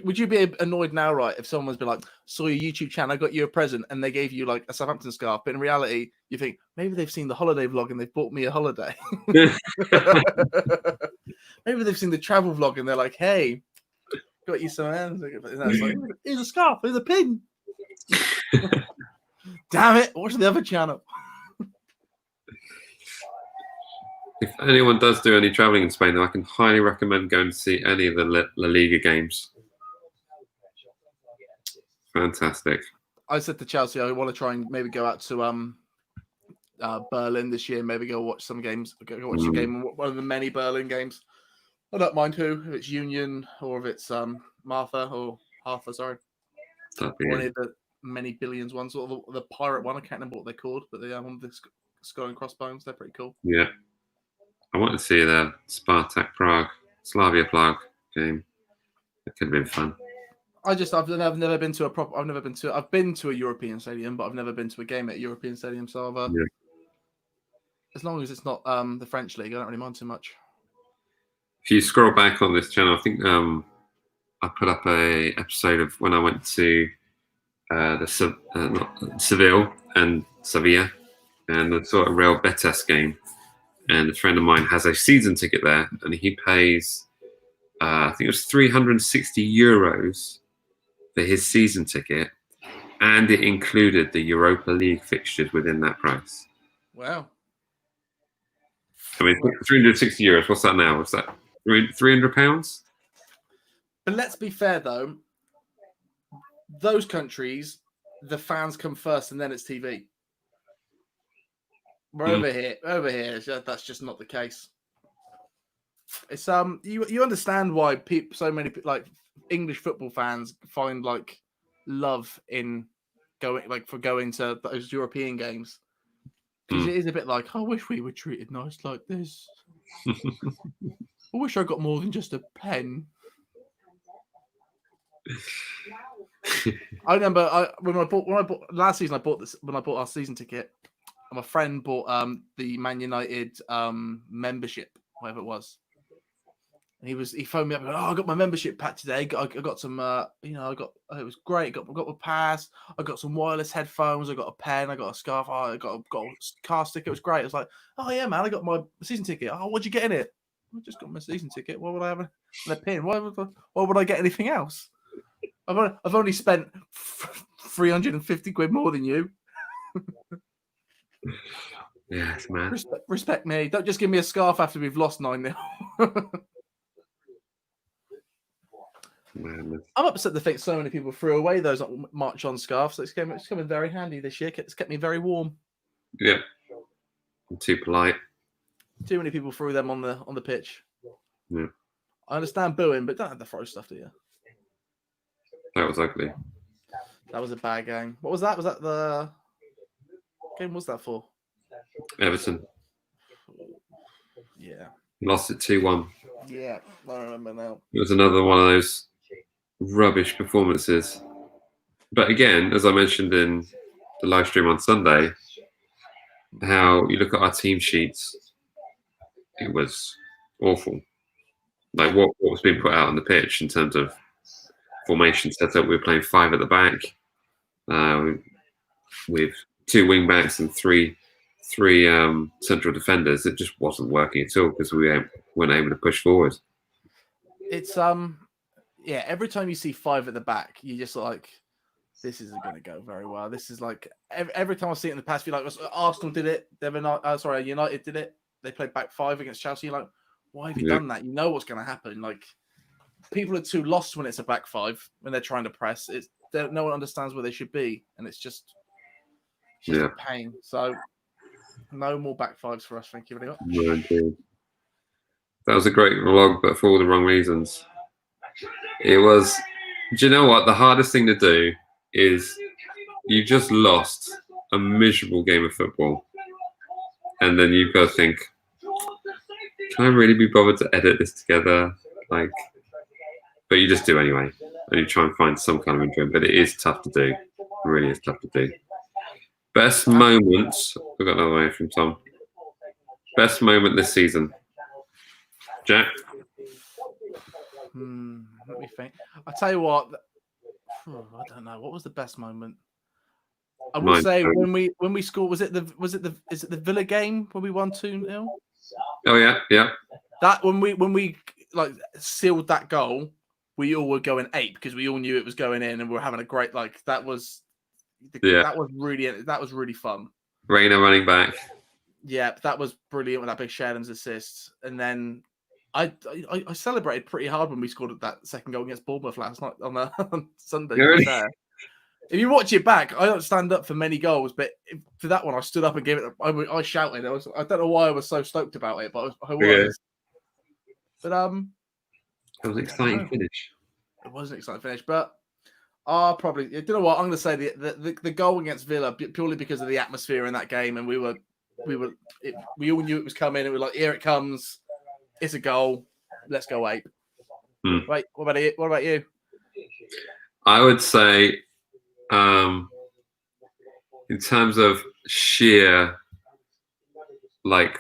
would you be annoyed now, right? If someone's been like, "Saw your YouTube channel, I got you a present," and they gave you like a Southampton scarf, but in reality, you think maybe they've seen the holiday vlog and they've bought me a holiday. Maybe they've seen the travel vlog and they're like, "Hey, got you some hands." Like, here's a scarf. Here's a pin. Damn it! Watch the other channel. If anyone does do any traveling in Spain, though, I can highly recommend going to see any of the La Liga games. Fantastic. I said to Chelsea, I want to try and maybe go out to Berlin this year. Maybe go watch some games. Go watch a game, one of the many Berlin games. I don't mind who, if it's Union or if it's Martha or Hartha. Sorry, one of the many billions ones, or the pirate one. I can't remember what they're called, but they are one of the skull and crossbones. They're pretty cool. Yeah. I want to see the Spartak Prague, Slavia Prague game. It could have been fun. I've never been to I've been to a European stadium, but I've never been to a game at a European stadium. So as long as it's not the French league, I don't really mind too much. If you scroll back on this channel, I think I put up a episode of when I went to Seville and Sevilla and the sort of Real Betis game. And a friend of mine has a season ticket there, and he pays, I think it was €360 for his season ticket, and it included the Europa League fixtures within that price. Wow. I mean, €360, what's that now? What's that? £300? But let's be fair, though. Those countries, the fans come first, and then it's TV. We're over here. That's just not the case. It's you understand why so many like English football fans find like love in going to those European games, because it is a bit like, I wish we were treated nice like this. I wish I got more than just a pen. I remember when I bought last season. When I bought our season ticket. My friend bought the Man United membership, whatever it was. And he phoned me up and goes, I got my membership pack today. I got some it was great. Got a pass, I got some wireless headphones, I got a pen, I got a scarf, I got a car sticker. It was great. I was like, oh yeah, man, I got my season ticket. Oh, what'd you get in it? I just got my season ticket. Why would I have a pin? Why would I get anything else? I've only spent 350 quid more than you. Yes, man. Respect me. Don't just give me a scarf after we've lost 9-0. I'm upset to think so many people threw away those March on scarves. It's coming very handy this year. It's kept me very warm. Yeah. I'm too polite. Too many people threw them on the pitch. Yeah. I understand booing, but don't have to throw stuff, do you? That was ugly. That was a bad game. What was that? Was that the game? Was that for? Everton. Yeah. Lost it 2-1. Yeah, I remember now. It was another one of those rubbish performances. But again, as I mentioned in the live stream on Sunday, how you look at our team sheets, it was awful. Like what was being put out on the pitch in terms of formation setup. We were playing 5 at the back with 2 wing backs and three central defenders. It just wasn't working at all because we weren't able to push forward. It's yeah. Every time you see 5 at the back, you just like, this isn't going to go very well. This is like every time I see it in the past, like Arsenal did it. United did it. They played back 5 against Chelsea. You're like, why have you done that? You know what's going to happen. Like, people are too lost when it's a back 5 when they're trying to press. No one understands where they should be, and it's just a pain. So, no more back 5s for us. Thank you very much. No, indeed. That was a great vlog, but for all the wrong reasons. It was. Do you know what? The hardest thing to do is you just lost a miserable game of football, and then you've got to think, can I really be bothered to edit this together? Like, but you just do anyway, and you try and find some kind of enjoyment. But it is tough to do. It really is tough to do. Best moments. We got another one from Tom. Best moment this season, Jack. Let me think. I tell you what. I don't know. What was the best moment? I will say when we scored. Is it the Villa game when we won 2-0? Oh yeah. That when we like sealed that goal, we all were going ape because we all knew it was going in, and we were having a great that was really fun. Reina running back. Yeah, that was brilliant with that big Sheridan's assist, and then I celebrated pretty hard when we scored that second goal against Bournemouth last night on Sunday. Really? If you watch it back, I don't stand up for many goals, but for that one, I stood up and gave it. I shouted. I don't know why I was so stoked about it, but I was. Yeah. But it was an exciting finish. It was an exciting finish, but probably. You know what? I'm going to say the goal against Villa purely because of the atmosphere in that game, and we all knew it was coming. It was like, here it comes. It's a goal. Let's go ape. Right. What about you? I would say, in terms of sheer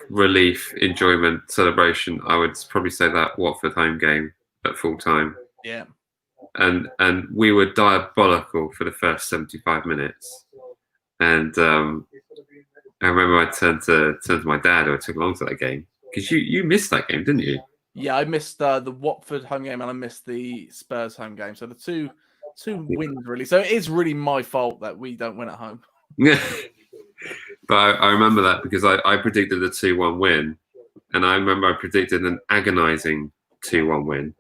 relief, enjoyment, celebration, I would probably say that Watford home game at full time. Yeah. And we were diabolical for the first 75 minutes. And I remember I turned to my dad, who I took along to that game. Because you missed that game, didn't you? Yeah, I missed the Watford home game and I missed the Spurs home game. So the two wins, really. So it is really my fault that we don't win at home. Yeah. But I remember that because I predicted a 2-1 win. And I remember I predicted an agonising 2-1 win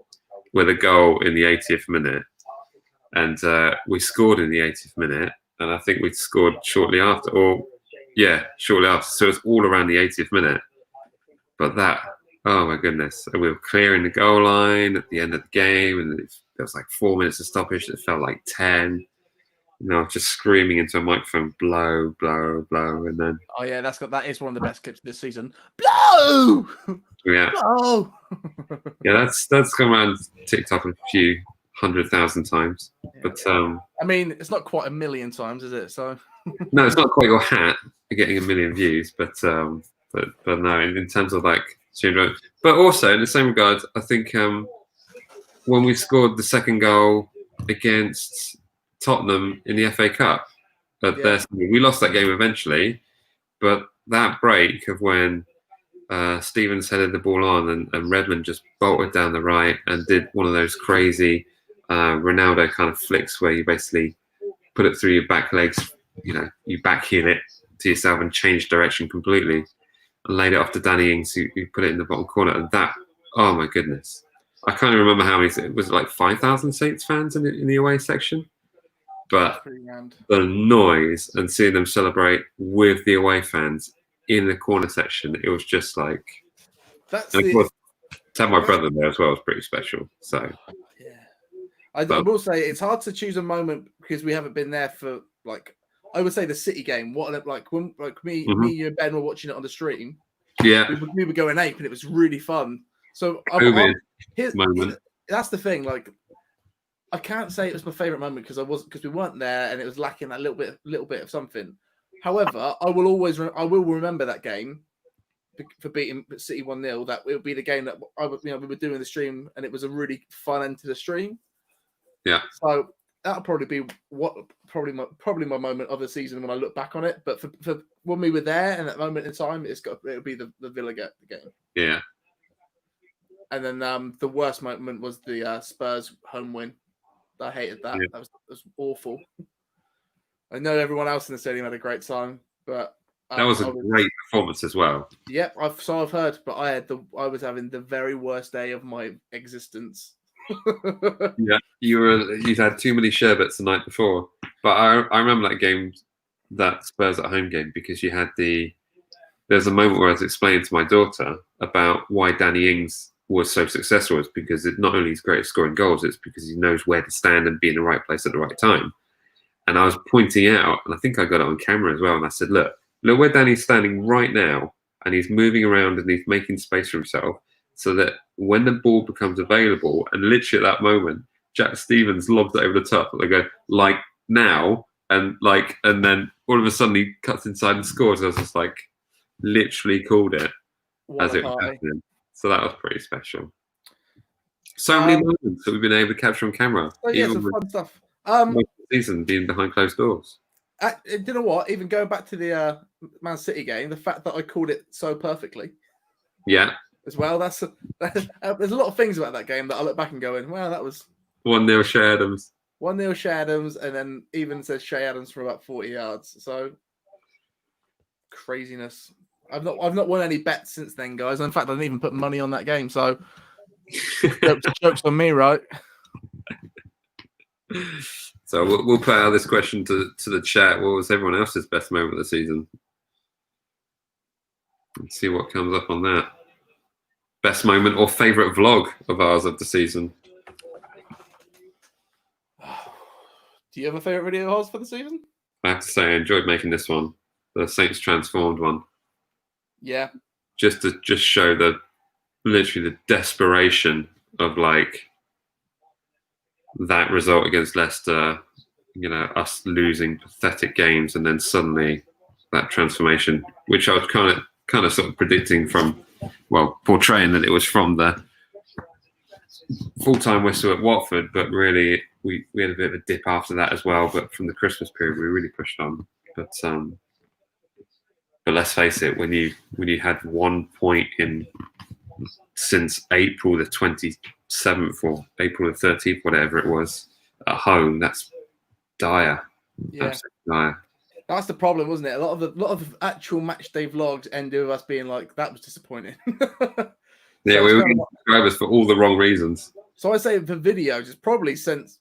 with a goal in the 80th minute. And we scored in the 80th minute. And I think we scored shortly after. Shortly after. So it's all around the 80th minute. But oh my goodness. And we were clearing the goal line at the end of the game. And there was 4 minutes of stoppage. It felt like 10. I was just screaming into a microphone, blow, blow, blow. And then. Oh, yeah, that is one of the best clips this season. Blow! Yeah. Blow! Yeah, that's come around TikTok a few 100,000 times. Yeah. But I mean, it's not quite 1 million times, is it? So no, it's not quite your hat for getting 1 million views, but no, in terms of but also in the same regard, I think when we scored the second goal against Tottenham in the FA Cup, we lost that game eventually, but that break of when Stevens headed the ball on and Redmond just bolted down the right and did one of those crazy Ronaldo kind of flicks where you basically put it through your back legs, you backheel it to yourself and change direction completely and laid it off to Danny Ings, who put it in the bottom corner. And that, oh my goodness. I can't even remember how many, it was 5,000 Saints fans in the away section. But the noise and seeing them celebrate with the away fans in the corner section, it was just and of course, to have my brother there as well was pretty special. So I will say it's hard to choose a moment because we haven't been there for like, I would say the City game. What like when me, you and Ben were watching it on the stream. Yeah, we were going ape, and it was really fun. So moment. That's the thing. Like, I can't say it was my favorite moment because we weren't there, and it was lacking that little bit of something. However, I will remember that game for beating City 1-0. That it would be the game that we were doing the stream, and it was a really fun end to the stream. Yeah. So that'll probably be probably my moment of the season when I look back on it. But for when we were there and that moment in time, it'll be the Villa game. Yeah. And then the worst moment was the Spurs home win. I hated that. Yeah. That was awful. I know everyone else in the stadium had a great time, but that was a great performance as well. Yep, I've heard, but I was having the very worst day of my existence. Yeah, you'd had too many sherbets the night before. But I remember that game, that Spurs at home game, because there's a moment where I was explaining to my daughter about why Danny Ings was so successful. It's because not only he's great at scoring goals, it's because he knows where to stand and be in the right place at the right time. And I was pointing out, and I think I got it on camera as well, and I said, look where Danny's standing right now, and he's moving around and he's making space for himself, so that when the ball becomes available, and literally at that moment, Jack Stevens lobs it over the top. They go, like, now, and then all of a sudden he cuts inside and scores. I was just like, literally called it as it was happening. So that was pretty special. So many moments that we've been able to capture on camera. Oh, yeah, some fun stuff. Season being behind closed doors. You know what? Even going back to the Man City game, the fact that I called it so perfectly. Yeah. As well, there's a lot of things about that game that I look back and going, well, that was 1-0 Shea Adams. 1-0 Shea Adams, and then even says Shea Adams from about 40 yards. So craziness. I've not won any bets since then, guys. In fact, I didn't even put money on that game. So jokes on me, right? So we'll put out this question to the chat. What was everyone else's best moment of the season? Let's see what comes up on that. Best moment or favourite vlog of ours of the season? Do you have a favourite video of ours for the season? I have to say I enjoyed making this one, the Saints Transformed one. Yeah. Just to show literally the desperation of that result against Leicester, us losing pathetic games, and then suddenly that transformation, which I was kind of sort of predicting from, portraying that it was from the full-time whistle at Watford, but really we had a bit of a dip after that as well. But from the Christmas period, we really pushed on. But let's face it, when you had 1 point since April the 27th or April the 13th, whatever it was, at home, that's dire. Yeah. Absolutely dire. That's the problem, wasn't it? A lot of the actual match day vlogs ended with us being like, that was disappointing. Yeah, we were getting subscribers for all the wrong reasons. So I say for videos, it's probably since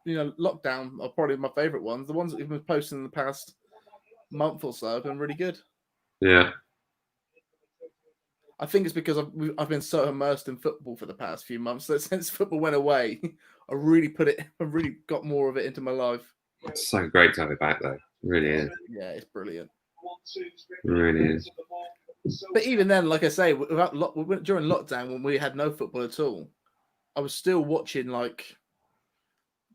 lockdown are probably my favourite ones. The ones that we've been posting in the past month or so have been really good. Yeah. I think it's because I've been so immersed in football for the past few months that since football went away, I really got more of it into my life. It's so great to have it back, though. It really is. Yeah, it's brilliant. It really is. But even then, like I say, during lockdown when we had no football at all, I was still watching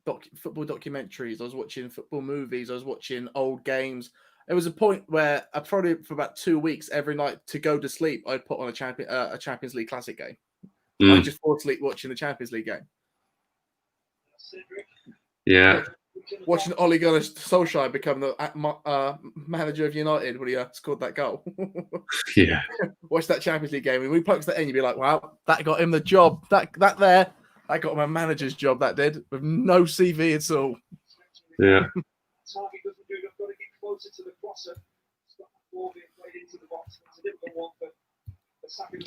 football documentaries. I was watching football movies. I was watching old games. There was a point where I probably for about 2 weeks every night to go to sleep, I'd put on a Champions League Classic game. I just fall asleep watching the Champions League game. Yeah. Watching Ole Gunnar Solskjaer become the manager of United when he scored that goal. Yeah. Watch that Champions League game. And we plugs that in, you'd be like, wow, that got him the job. That got him a manager's job, that did, with no CV at all. Yeah.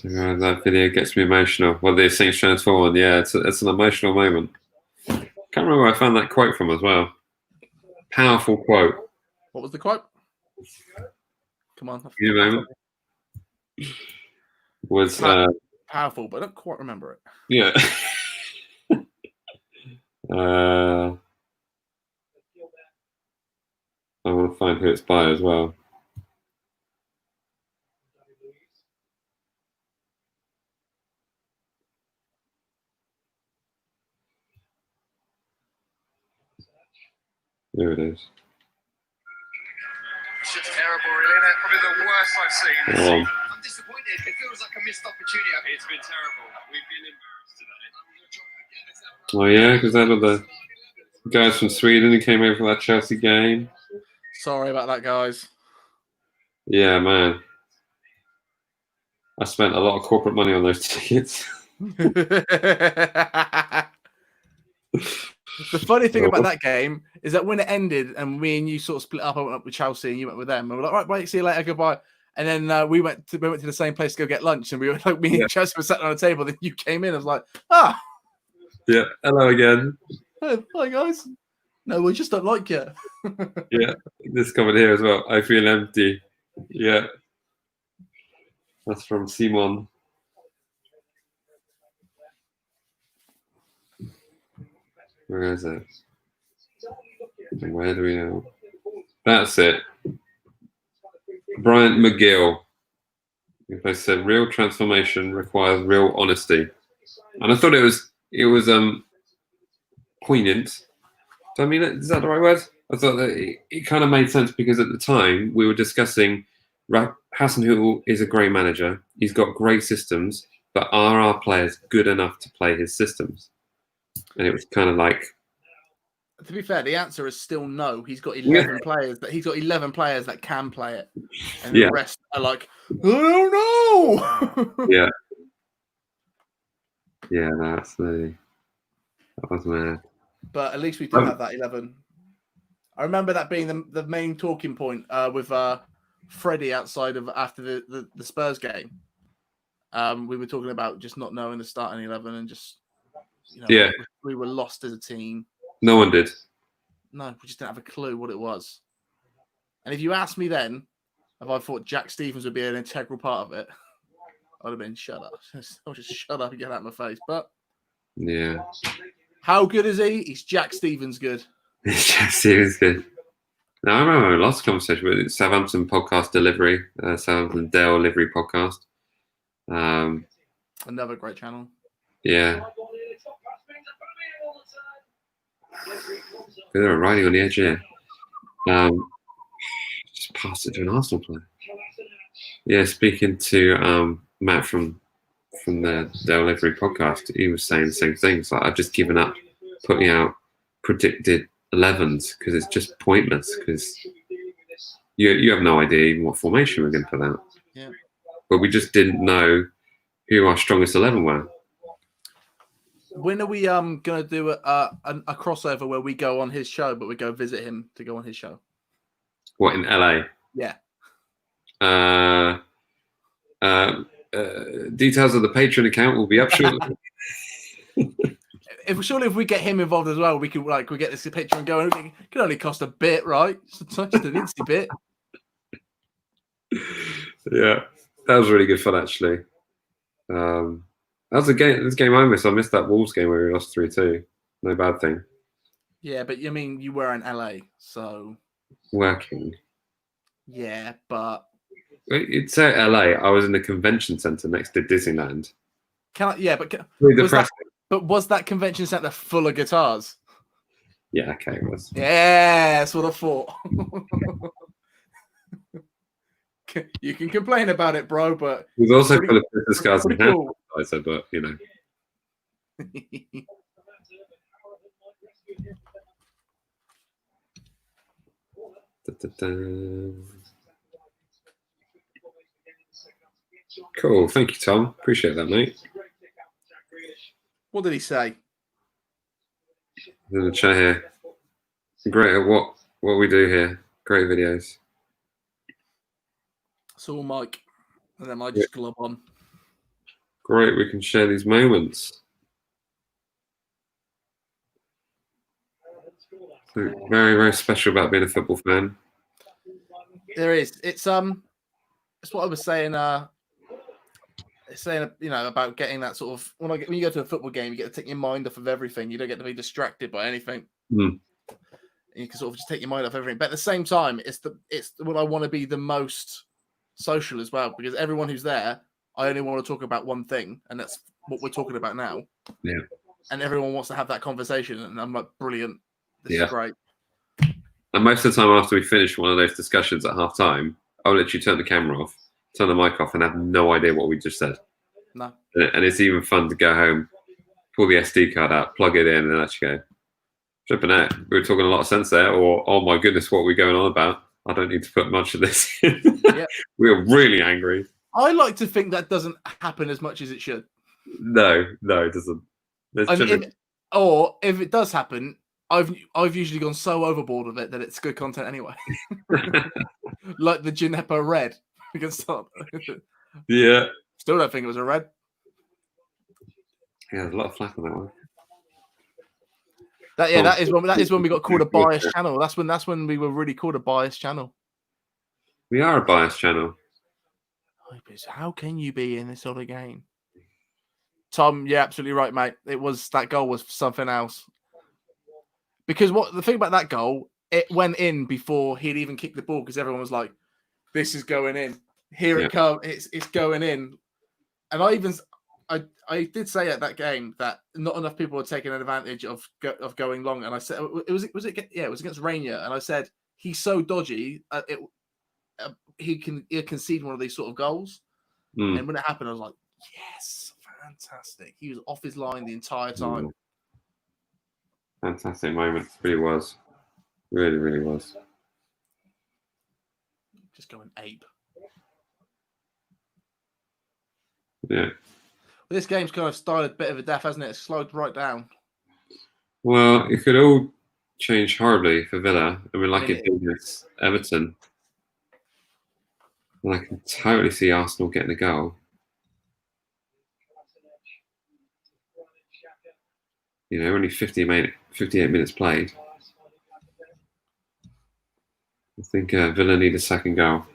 That video gets me emotional. Well, the Saints Transformed, yeah, it's an emotional moment. Can't remember where I found that quote from as well. Powerful quote. What was the quote? Come on. Give you a moment. Was powerful, but I don't quite remember it. Yeah. I'll find who it's by as well. There it is. It's just terrible, really, isn't it? Probably the worst I've seen. Go on. I'm disappointed. It feels like a missed opportunity. It's been terrible. We've been embarrassed today. Oh yeah, because that are the guys from Sweden who came over for that Chelsea game. Sorry about that, guys. Yeah, man. I spent a lot of corporate money on those tickets. The funny thing about that game is that when it ended and me and you sort of split up, I went up with Chelsea and you went with them. And we're like, right, bye, see you later, goodbye. And then we went to the same place to go get lunch, and we were like, me and Chelsea were sat on a table. Then you came in. I was like, Yeah, hello again. hey, hi guys. No, we just don't like you. Yeah, this comment here as well. I feel empty. Yeah, that's from Simon. Where is it? And where do we know? That's it. Bryant McGill. If I said real transformation requires real honesty, and I thought it was poignant. So I mean, is that the right word? I thought that it kind of made sense because at the time we were discussing Hasenhüttl is a great manager. He's got great systems, but are our players good enough to play his systems? And it was kind of like, to be fair, the answer is still no. He's got 11 players that can play it, and the rest are like, I don't know. yeah, that was mad. But at least we did have that 11. I remember that being the main talking point with Freddie outside of after the Spurs game. We were talking about just not knowing the starting 11 and just, we were lost as a team. No one did. No, we just didn't have a clue what it was. And if you asked me then if I thought Jack Stevens would be an integral part of it, I'd have been shut up. I'll just shut up and get out of my face. But yeah, how good is he? He's Jack Stevens good. Jack Stevens good. Now I remember lots of conversation with Southampton podcast delivery, Southampton Dale Livery podcast. Another great channel. Yeah. They were riding on the edge here. Just pass it to an Arsenal player. Yeah, speaking to Matt from the Dale Livery podcast, he was saying the same things. Like, I've just given up putting out predicted 11s because it's just pointless. Because you have no idea even what formation we're going to put out. Yeah. But we just didn't know who our strongest 11 were. When are we going to do a crossover where we go on his show, but we go visit him to go on his show? What, in LA? Yeah. Details of the Patreon account will be up shortly. If we get him involved as well, we get this Patreon going. It can only cost a bit, right? Just an insty bit. Yeah, that was really good fun actually. That was this game I missed. I missed that Wolves game where we lost 3-2. No bad thing. Yeah, but I mean, you were in LA, so working. Yeah, but it's LA. I was in the convention center next to Disneyland. Was that convention center full of guitars? Yeah, okay, it was. Yeah, that's what I thought. You can complain about it, bro, but it was also full of business cards and hand cool. sanitizer, but you know. Cool, thank you, Tom. Appreciate that, mate. What did he say? In the chat here. Great at what we do here. Great videos. It's all Mike. And then I just glob on. Great, we can share these moments. Very, very special about being a football fan. There is. It's what I was saying. Saying about getting that sort of when you go to a football game, you get to take your mind off of everything. You don't get to be distracted by anything. Mm. You can sort of just take your mind off everything. But at the same time, it's what I want to be the most social as well, because everyone who's there, I only want to talk about one thing, and that's what we're talking about now. Yeah. And everyone wants to have that conversation, and I'm like, brilliant. This is great. And most of the time after we finish one of those discussions at half time, I'll literally turn the camera off, turn the mic off, and have no idea what we just said. No. And it's even fun to go home, pull the SD card out, plug it in, and actually go, flipping out. We were talking a lot of sense there, or, oh my goodness, what are we going on about? I don't need to put much of this in. Yep. We were really angry. I like to think that doesn't happen as much as it should. No, it doesn't. Or if it does happen, I've usually gone so overboard with it that it's good content anyway. Like the Gineppo red. We can start. Yeah. Still don't think it was a red. Yeah, there's a lot of flack on that one. That is when we got called a biased channel. That's when we were really called a biased channel. We are a biased channel. How can you be in this sort of game? Tom, you're absolutely right, mate. That goal was something else. Because the thing about that goal, it went in before he'd even kicked the ball, because everyone was like, "This is going in. Here it comes. It's going in." And I did say at that game that not enough people were taking advantage of going long, and I said it was against Rainier, and I said he's so dodgy, he can concede one of these sort of goals. And when it happened, I was like, yes, fantastic. He was off his line the entire time. Fantastic moment, really was, really was. Just going ape. Yeah. This game's kind of started a bit of a death, hasn't it? It's slowed right down. Well, it could all change horribly for Villa. I mean, like it did with Everton. And I can totally see Arsenal getting a goal. You know, only 58 minutes played. I think Villa need a second goal.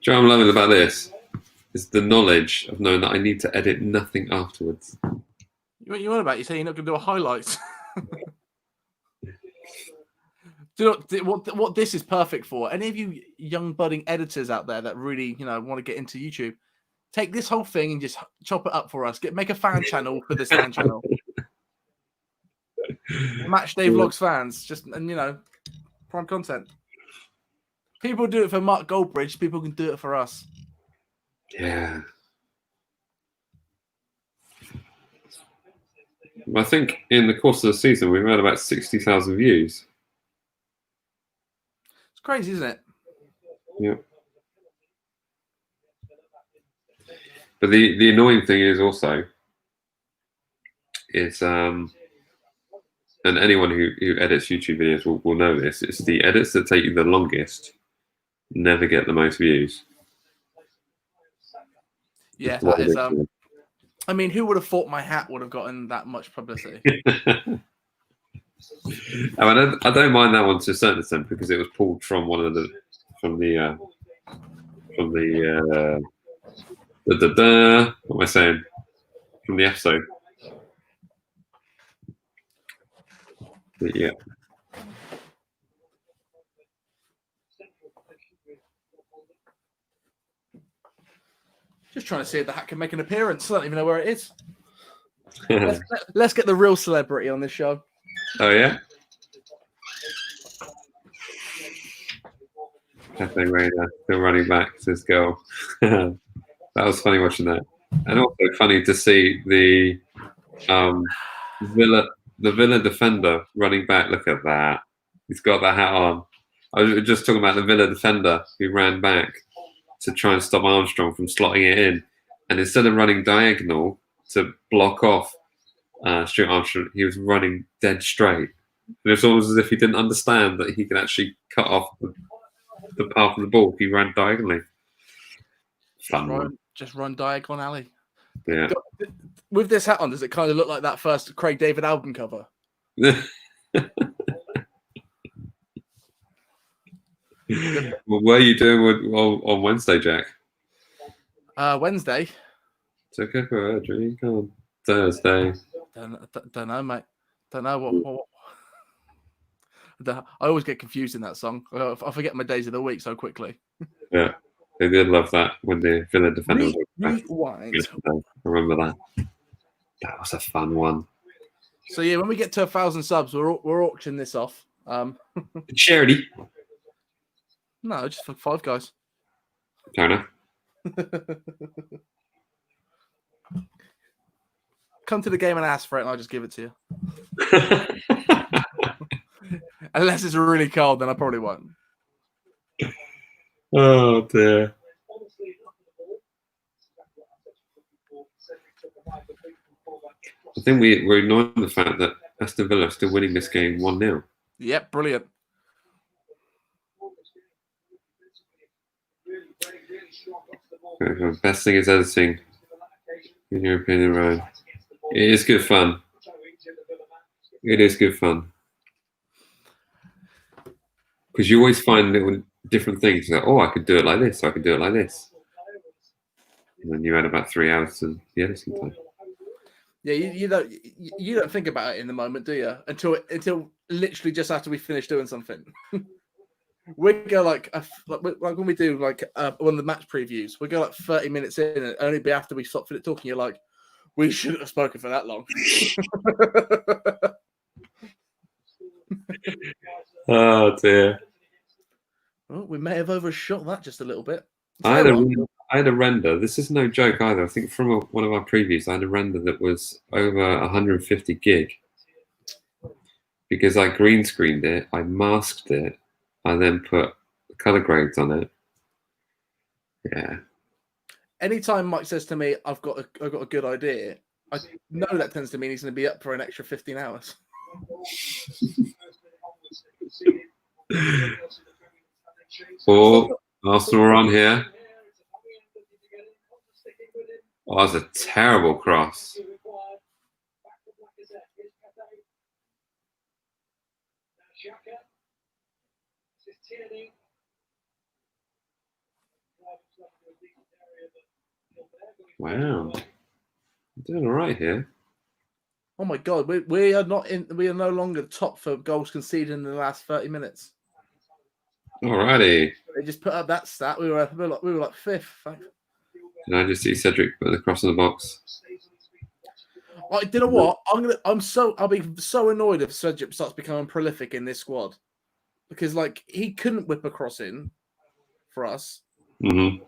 What I'm loving about this is the knowledge of knowing that I need to edit nothing afterwards. What you on about? You say you're not going to do a highlights. What this is perfect for? Any of you young budding editors out there that really want to get into YouTube, take this whole thing and just chop it up for us. Make a fan channel for this fan channel. MatchDayVlogs fans, prime content. People do it for Mark Goldbridge. People can do it for us. Yeah. I think in the course of the season, we've had about 60,000 views. It's crazy, isn't it? Yeah. But the annoying thing is also, and anyone who edits YouTube videos will know this, it's the edits that take you the longest never get the most views. Yeah, that is. I mean, who would have thought my hat would have gotten that much publicity? I mean, I don't mind that one to a certain extent because it was pulled from what am I saying? From the episode. But yeah. Just trying to see if the hat can make an appearance. I don't even know where it is. Let's get the real celebrity on this show. Oh yeah. Cafe Raider still running back to his goal. That was funny watching that, and also funny to see the Villa defender running back. Look at that. He's got that hat on. I was just talking about the Villa defender who ran back to try and stop Armstrong from slotting it in. And instead of running diagonal to block off Stuart Armstrong, he was running dead straight. And it's almost as if he didn't understand that he could actually cut off the path of the ball if he ran diagonally. Just run diagonal alley. Yeah. With this hat on, does it kind of look like that first Craig David album cover? Well, what are you doing on Wednesday, Jack? Wednesday. Took her for a drink on Thursday. Don't know, mate. Don't know what. I always get confused in that song. I forget my days of the week so quickly. Yeah, they did love that when the Villa defender was Rewind. I remember that. That was a fun one. So yeah, when we get to 1,000 subs, we're auctioning this off. Charity. No, just for 5 guys. Fair enough. Come to the game and ask for it, and I'll just give it to you. Unless it's really cold, then I probably won't. Oh dear. I think we're ignoring the fact that Aston Villa are still winning this game 1-0. Yep, brilliant. The best thing is editing, in your opinion, Ryan. It is good fun. It is good fun. Because you always find little different things. Like, oh, I could do it like this, or I could do it like this. And then you had about 3 hours to the editing time. Yeah, you don't think about it in the moment, do you? Until literally just after we finish doing something. We go like when we do like one of the match previews, we go like 30 minutes in, and only be after we stop talking. You're like, we shouldn't have spoken for that long. Oh dear. Well, we may have overshot that just a little bit. I had a render. This is no joke either. I think from one of our previews, I had a render that was over 150 gig because I green screened it, I masked it, I then put color grades on it. Yeah. Anytime Mike says to me, "I've got a good idea," I know that tends to mean he's going to be up for an extra 15 hours. Oh, Arsenal are on here. Oh, that's a terrible cross. Wow, doing all right here. Oh my god, we are not in. We are no longer top for goals conceded in the last 30 minutes. Alrighty. They just put up that stat. We were like 5th. And I just see Cedric putting the cross in the box. You know what? I'll be so annoyed if Cedric starts becoming prolific in this squad, because like he couldn't whip a cross in for us. Mm-hmm.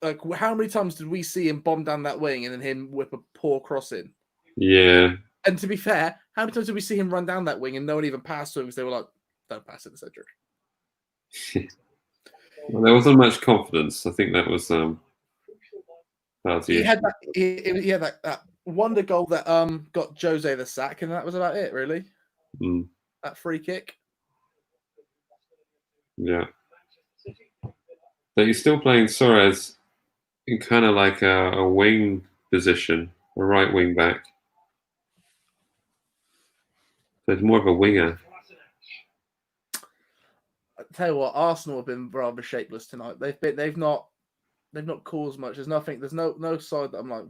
Like, how many times did we see him bomb down that wing and then him whip a poor cross in? Yeah. And to be fair, how many times did we see him run down that wing and no one even passed to him because they were like, "Don't pass it to Cedric." Well, there wasn't much confidence. I think that was he had that wonder goal that got Jose the sack, and that was about it, really. That free kick. Yeah. But he's still playing Suarez in kind of like a wing position, a right wing back. So it's more of a winger. I tell you what, Arsenal have been rather shapeless tonight. They've not caused much. There's no side that I'm like,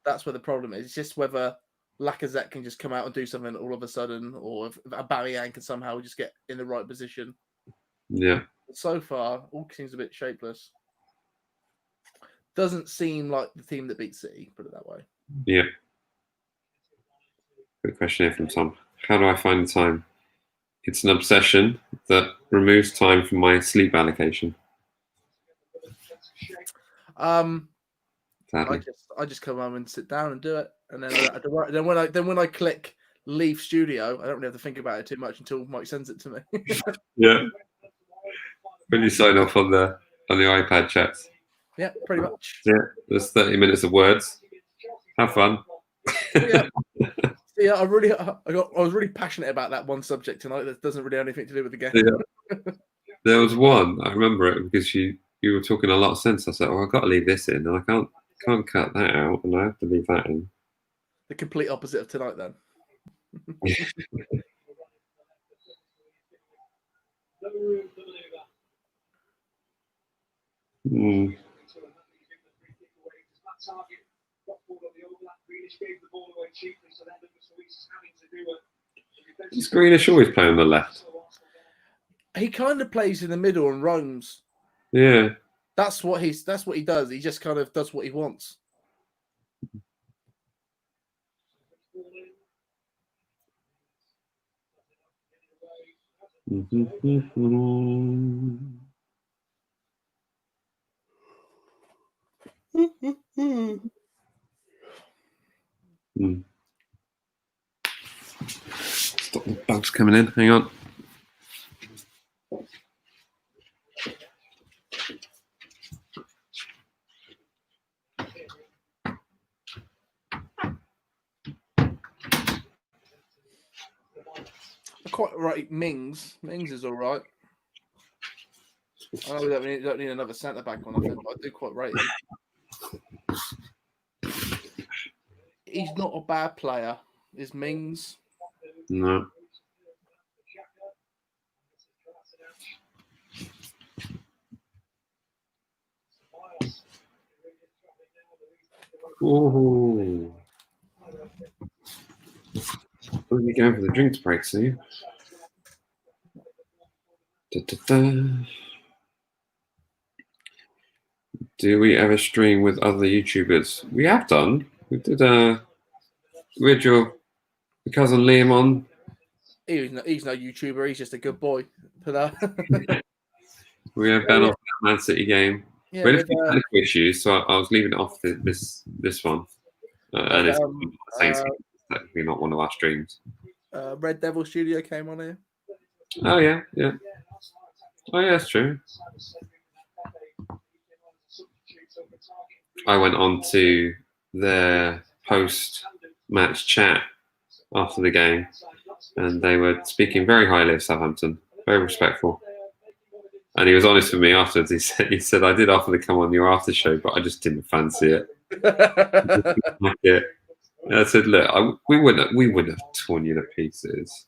That's where the problem is. It's just whether Lacazette can just come out and do something all of a sudden, or if Aubameyang can somehow just get in the right position. Yeah. But so far, all seems a bit shapeless. Doesn't seem like the team that beat City, put it that way. Yeah. Good question here from Tom. How do I find the time? It's an obsession that removes time from my sleep allocation. Sadly. I just come home and sit down and do it, and then when I click leave studio, I don't really have to think about it too much until Mike sends it to me. Yeah. When you sign off on the iPad chats. Yeah, pretty much. Yeah, there's 30 minutes of words. Have fun. Yeah, I was really passionate about that one subject tonight that doesn't really have anything to do with the game. Yeah. There was one, I remember it because you were talking a lot of sense. I said, "Oh, I've got to leave this in, and I can't cut that out, and I have to leave that in." The complete opposite of tonight, then. Is Greenish always playing on the left? He kind of plays in the middle and roams. Yeah. That's what he does. He just kind of does what he wants. Stop the bugs coming in. Hang on. Quite right, Mings. Mings is all right. I know we don't need another centre back or nothing, but I do quite rate him. He's not a bad player, is Mings. No. Ooh. We'll be going for the drinks break soon. Do we ever stream with other YouTubers? We have done. We did we had your cousin Liam on. He's no YouTuber. He's just a good boy. We have been off that Man City game. Yeah, we had a few technical issues, so I was leaving it off this one. And it's technically not one of our streams. Red Devil Studio came on here. Oh yeah. Oh yeah, that's true. I went on to their post-match chat after the game, and they were speaking very highly of Southampton, very respectful. And he was honest with me afterwards. He said, I did offer to come on your after show, but I just didn't fancy it. And I said, look, we wouldn't have torn you to pieces.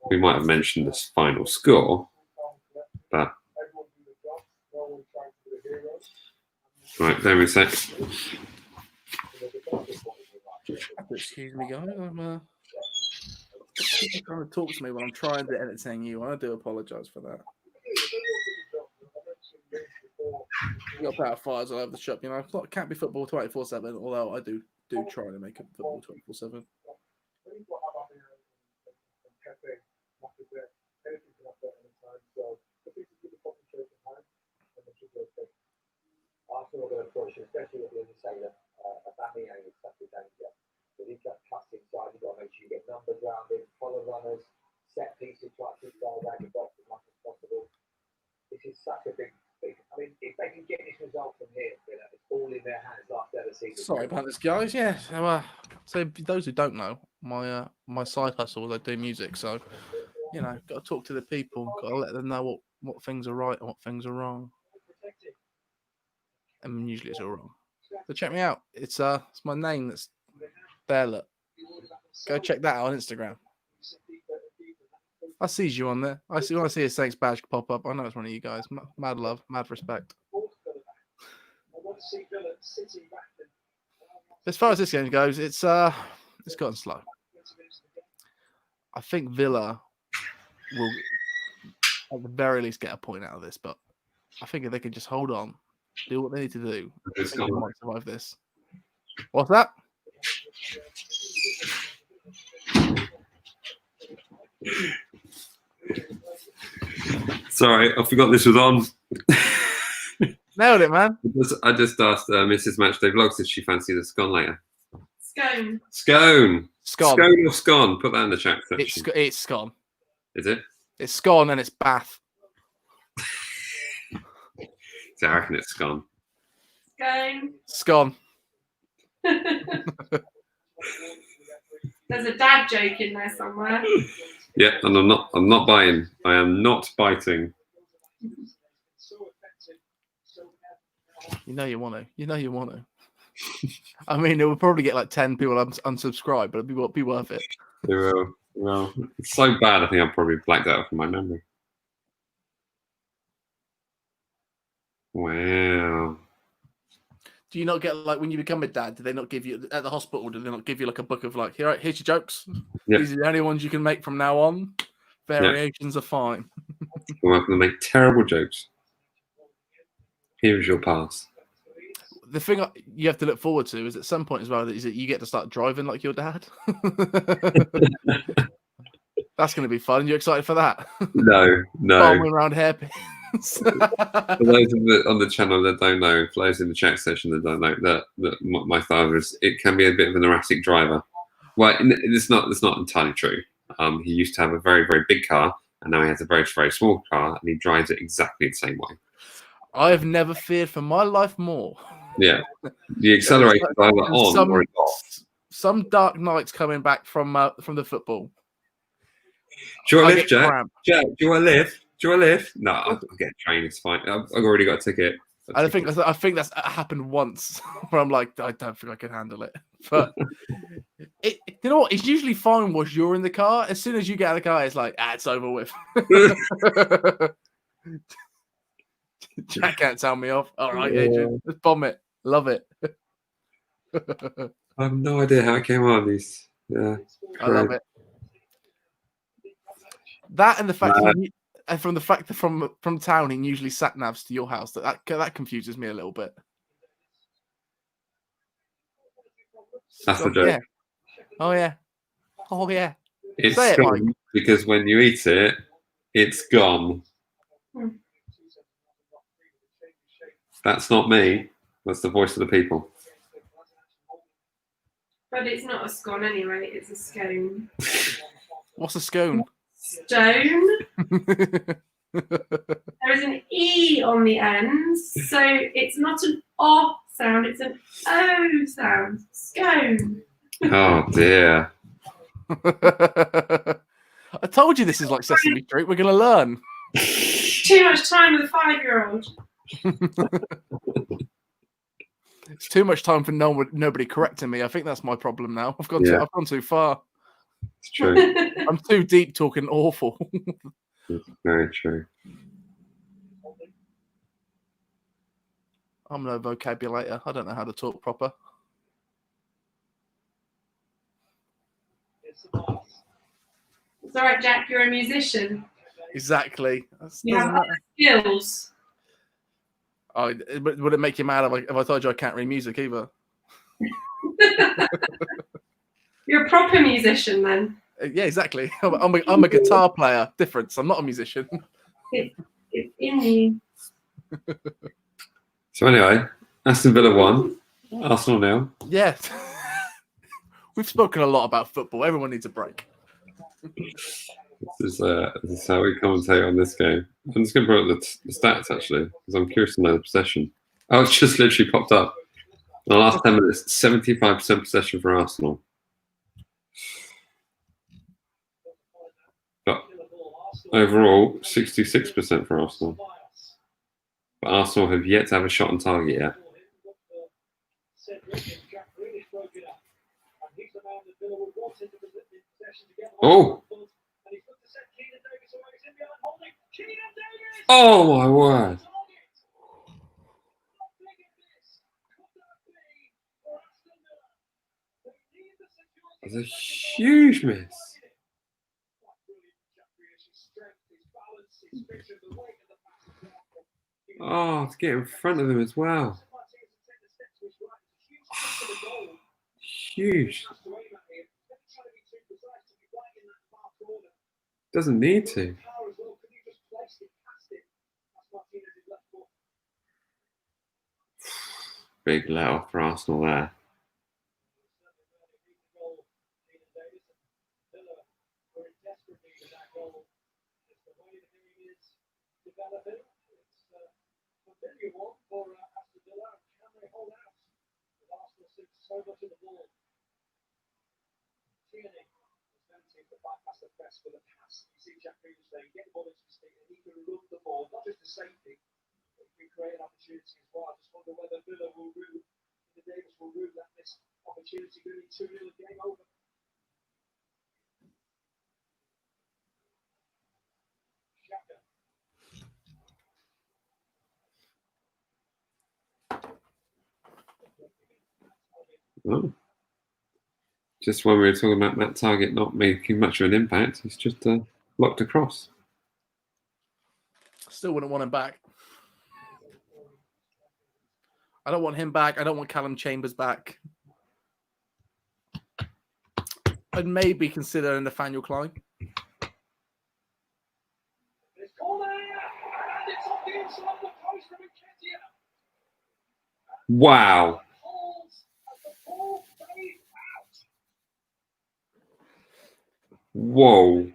We might have mentioned this final score, but right, there we say. Excuse me, guys. I'm trying to talk to me when I'm trying to entertain you. I do apologise for that. You got better fires all over the shop, you know. It can't be football 24/7, although I do try to make it football 24/7. Arsenal are going to push, especially if you say that Aubameyang is such a danger. But he's got cuts inside, you've got to make sure you get numbers around him, follow runners, set pieces, try to keep guys out of the box as much as possible. This is such a big. I mean, if they can get this result from here, it's all in their hands after the season. Sorry about this, guys. Yeah. So those who don't know, my side hustle, I do music. So, you know, got to talk to the people. Got to let them know what things are right and what things are wrong. And usually it's all wrong. So check me out. It's my name that's there. Look, go check that out on Instagram. I see you on there. When I see a Saints badge pop up, I know it's one of you guys. Mad love, mad respect. As far as this game goes, it's gotten slow. I think Villa will, at the very least, get a point out of this. But I think if they can just hold on, do what they need to do, I think they might survive this. What's that? Sorry, I forgot this was on. Nailed it, man. I just asked Mrs. MatchDayVlogs if she fancied a scone later. Scone. Scone. Scone. Scone or scone? Put that in the chat section. It's scone. Is it? It's scone and it's Bath. So I reckon it's scone. Scone. Scone. There's a dad joke in there somewhere. Yeah, and I'm not buying. I am not biting. You know you want to. I mean, it would probably get like 10 people unsubscribe, but it'd be worth it. Well, it's so bad. I think I've probably blacked out from my memory. Wow. Do you not get like when you become a dad? Do they not give you at the hospital? Do they not give you like a book of like, here's your jokes? Yeah. These are the only ones you can make from now on. Variations are fine. You're welcome to make terrible jokes. Here's your pass. The thing you have to look forward to is at some point as well is that you get to start driving like your dad. That's going to be fun. You excited for that? No. Bombing around hairpins. For those on the channel that don't know, for those in the chat session that don't know, that my father it can be a bit of an erratic driver. Well, it's not entirely true. He used to have a very, very big car, and now he has a very, very small car, and he drives it exactly the same way. I have never feared for my life more. Yeah, the accelerator is either on or it's off. Some dark nights coming back from the football. Do you want a lift, Jack? Jack, do you want a lift? Do you want a lift? No, I'll get a train. It's fine. I've already got a ticket. I think that's happened once where I'm like, I don't think I can handle it. But you know what? It's usually fine once you're in the car. As soon as you get out of the car, it's like, it's over with. Jack can't tell me off. All right, Adrian, let's bomb it. Love it. I have no idea how it came on. I love it. That and the fact that from town he usually sat navs to your house. That confuses me a little bit. That's the joke. Yeah. Oh yeah. Oh yeah. It's gone because when you eat it, it's gone. That's not me. That's the voice of the people. But it's not a scone anyway. It's a scone. What's a scone? Stone. There is an E on the end, so it's not an O sound, it's an O sound. Scone. Oh dear. I told you this is like Sesame Street. We're going to learn. Too much time with a 5-year-old. It's too much time for nobody correcting me. I think that's my problem now. I've gone too far. It's true. I'm too deep talking awful. It's very true. I'm no vocabulator. I don't know how to talk proper. It's all right, Jack. You're a musician. Exactly. You have other skills. Oh, would it make you mad if I told you I can't read music either? You're a proper musician then. Yeah, exactly. I'm a guitar player. Difference. I'm not a musician. It's in you. So anyway, Aston Villa 1, Arsenal 0. Yeah. We've spoken a lot about football. Everyone needs a break. This is how we commentate on this game. I'm just going to put up the stats, actually, because I'm curious to know the possession. Oh, it's just literally popped up. In the last 10 minutes, 75% possession for Arsenal. But overall, 66% for Arsenal. But Arsenal have yet to have a shot on target yet. Oh! Oh my word! That's a huge miss. Oh, to get in front of him as well. Huge. Doesn't need to. Big let off for Arsenal there. Create opportunity as well. I just wonder whether Villa will rue, the Davis will rue that this opportunity really 2-0 game over. Oh. Just when we were talking about Matt Target not making much of an impact, he's just blocked across. Still wouldn't want him back. I don't want him back. I don't want Callum Chambers back. I'd maybe consider Nathaniel Klein. Wow. Whoa.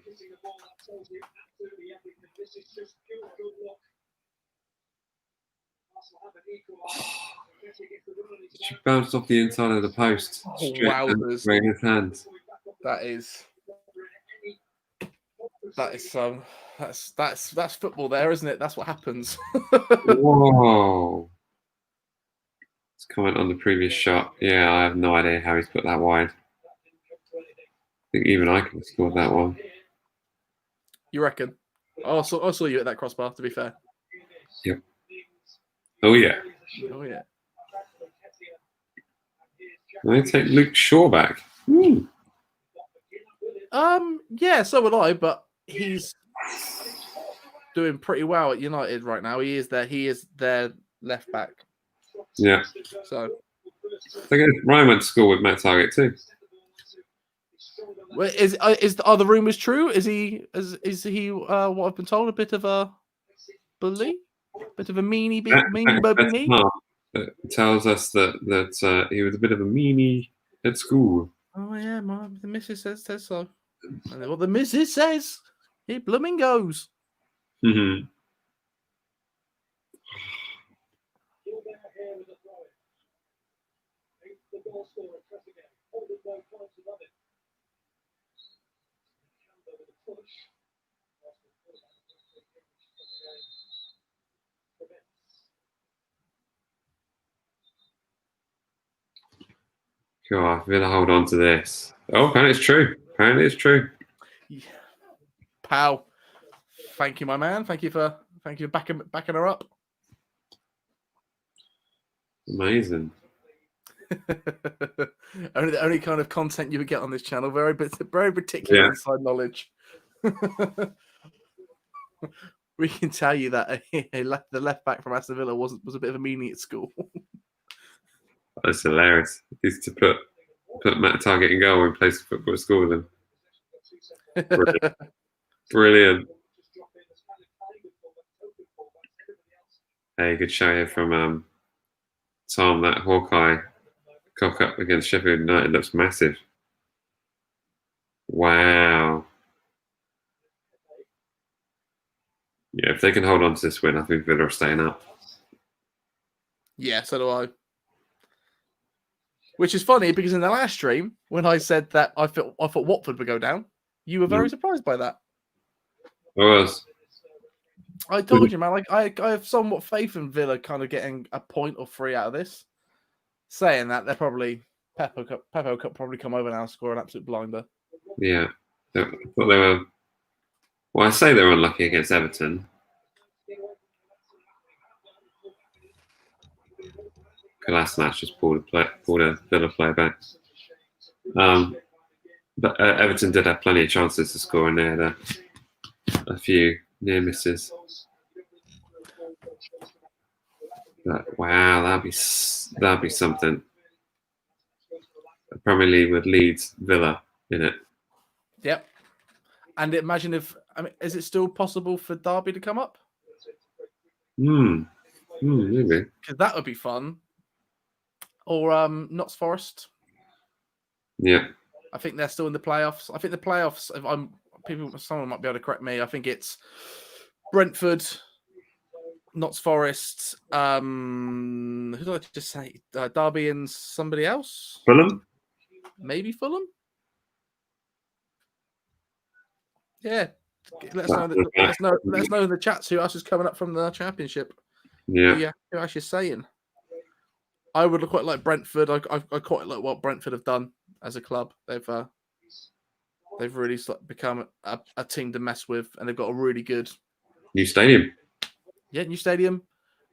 She bounced off the inside of the post. Straight Wowzers. in his hands. That's football there, isn't it? That's what happens. Whoa. Let's comment on the previous shot. Yeah, I have no idea how he's put that wide. I think even I could have scored that one. You reckon? I saw you at that crossbar, to be fair. Yep. Oh, yeah. Oh, yeah. They take Luke Shaw back. Ooh. Yeah, so would I, but he's doing pretty well at United right now. He is their left back. Yeah. So Ryan went to school with Matt Target too. Well, are the rumours true? Is he what I've been told, a bit of a bully, bit of a meanie, It tells us that he was a bit of a meanie at school. Oh yeah, the missus says so. And what the missus says, he blooming goes. Mm-hmm. God, Villa hold on to this. Oh, apparently it's true. Apparently it's true. Yeah. Pal, thank you, my man. Thank you for backing her up. Amazing. only kind of content you would get on this channel. Very particular inside knowledge. We can tell you that the left back from Aston Villa was a bit of a meanie at school. That's hilarious. He's to put Matt Target in goal and play football at school with him. Brilliant. Brilliant. Hey, good show here from Tom. That Hawkeye cock up against Sheffield United looks massive. Wow. Yeah, if they can hold on to this win, I think Villa are staying up. Yeah, so do I. Which is funny because in the last stream, when I said that I thought Watford would go down, you were very surprised by that. I was. I told you, man. Like I have somewhat faith in Villa kind of getting a point or 3 out of this. Saying that, they're probably Peppo could probably come over now and score an absolute blinder. Yeah, I thought they were. Well, I say they were unlucky against Everton. Kolasinac just pulled a Villa player back. But Everton did have plenty of chances to score, and they had a few near misses. But, wow, that'd be something. A Premier League with Leeds, Villa in it. Yep. And imagine is it still possible for Derby to come up? Maybe. Because that would be fun. Or Notts Forest. Yeah. I think they're still in the playoffs. I think the playoffs. Someone might be able to correct me. I think it's Brentford, Notts Forest. Who did I just say? Derby and somebody else. Fulham. Maybe Fulham. Yeah. Let us know in the chats who else is coming up from the Championship. Yeah. Who else is saying? I would quite like Brentford. I quite like what Brentford have done as a club. They've really become a team to mess with, and they've got a really good New stadium. Yeah, new stadium,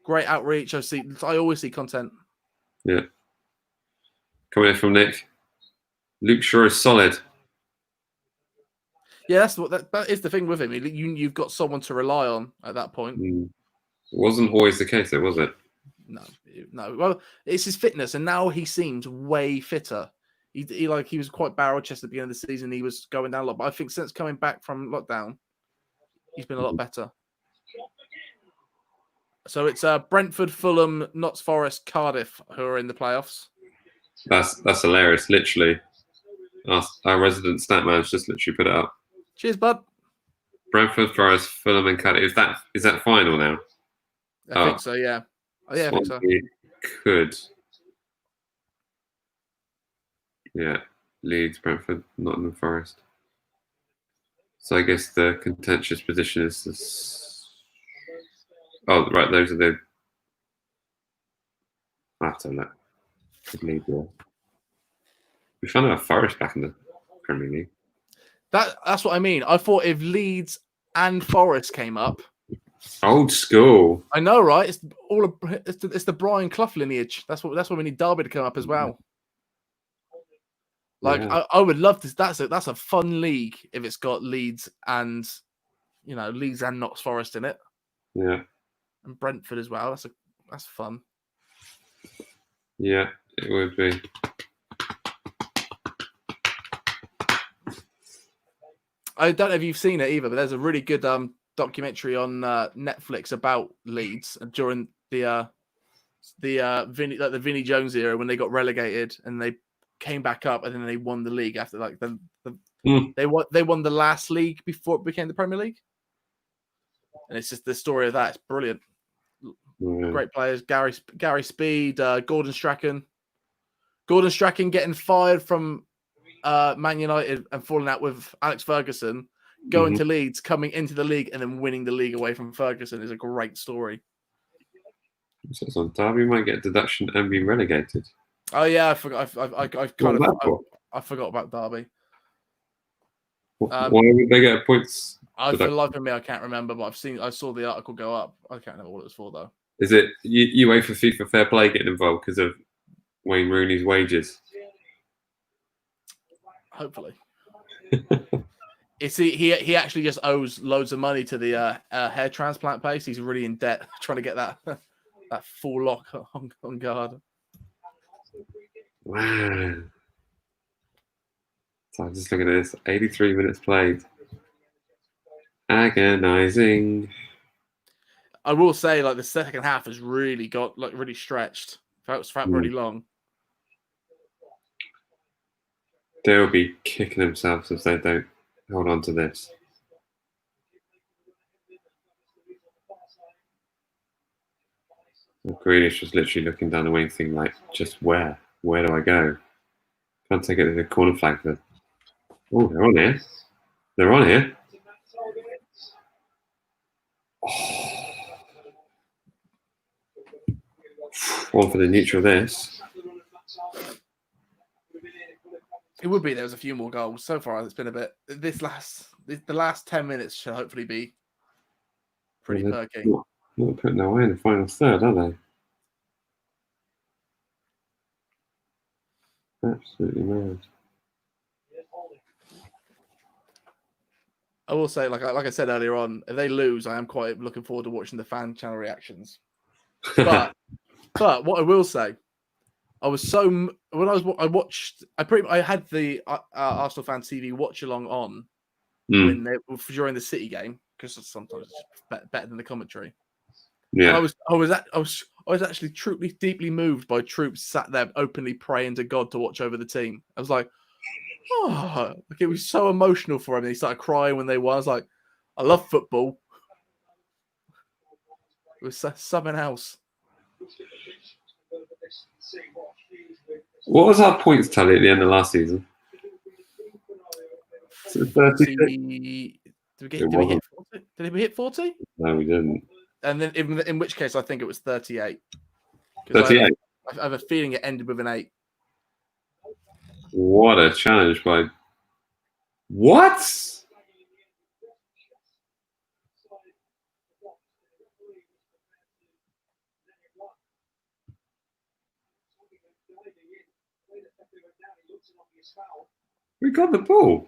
great outreach. I always see content. Yeah. Coming in from Nick. Luke Shaw is solid. Yeah, that's what that is the thing with him. You've got someone to rely on at that point. It wasn't always the case, though, was it? No. Well, it's his fitness, and now he seems way fitter. He was quite barrel chested at the beginning of the season. He was going down a lot, but I think since coming back from lockdown, he's been a lot better. So it's Brentford, Fulham, Notts Forest, Cardiff who are in the playoffs. That's hilarious. Literally, our resident stat man's just literally put it up. Cheers, bud. Brentford, Forest, Fulham, and Cardiff. Is that final now? I think so. Yeah. Oh, yeah, I think so. Could. Yeah, Leeds, Brentford, Nottingham Forest. So I guess the contentious position is this. Oh, right, those are the. I have to look. We found out Forest back in the Premier League. That's what I mean. I thought if Leeds and Forest came up. Old school. I know, right? It's the Brian Clough lineage. That's what we need Derby to come up as well. Like Yeah. I would love this. That's a fun league if it's got Leeds and Notts Forest in it. Yeah. And Brentford as well. That's fun. Yeah, it would be. I don't know if you've seen it either, but there's a really good documentary on Netflix about Leeds during the Vinnie Jones era when they got relegated and they came back up and then they won the league after they won the last league before it became the Premier League. And it's just the story of that. It's brilliant. Yeah. Great players. Gary Speed, Gordon Strachan. Gordon Strachan getting fired from Man United and falling out with Alex Ferguson, going to Leeds, coming into the league, and then winning the league away from Ferguson is a great story. So Derby might get deduction and be relegated. Oh yeah, I forgot. I forgot about Derby. Why would they get points? For the life of me, I can't remember, but I saw the article go up. I can't remember what it was for though. Is it UEFA FIFA Fair Play getting involved because of Wayne Rooney's wages? Hopefully. He actually just owes loads of money to the hair transplant place. He's really in debt trying to get that full lock on guard. Wow. So I'm just looking at this. 83 minutes played. Agonizing. I will say, the second half has really got really stretched. Felt really long. They'll be kicking themselves if they don't hold on to this. Grealish was literally looking down the wing, thinking like, just where? Where do I go? Can't take it to the corner flag. Oh, they're on here. They're on here. Oh. One for the neutral this. It would be. There was a few more goals. So far, it's been a bit. The last 10 minutes should hopefully be pretty perky. Not putting their way in the final third, are they? Absolutely mad. I will say, like I said earlier on, if they lose, I am quite looking forward to watching the fan channel reactions. But what I will say, I had the Arsenal fan TV watch along on during the City game because sometimes it's better than the commentary. Yeah, and I was actually truly deeply moved by troops sat there openly praying to God to watch over the team. I was like, oh, it was so emotional for him. And he started crying when they won. I was like, I love football. It was something else. What was our points tally at the end of last season? 36? Did we hit 40? No, we didn't. And then in which case I think it was 38. 38? I have a feeling it ended with an 8. What a challenge by... What? We got the ball.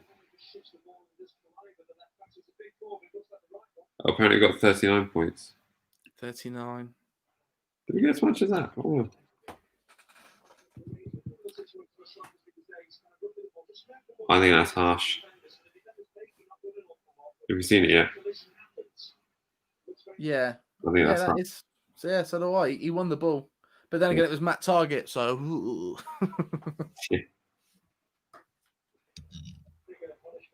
Oh, apparently, we got 39 points. 39. Did we get as much as that? Oh. I think that's harsh. Have you seen it yet? Yeah. I think that's that harsh. is. So yeah, so do I. He won the ball. But then again, it was Matt Target, so.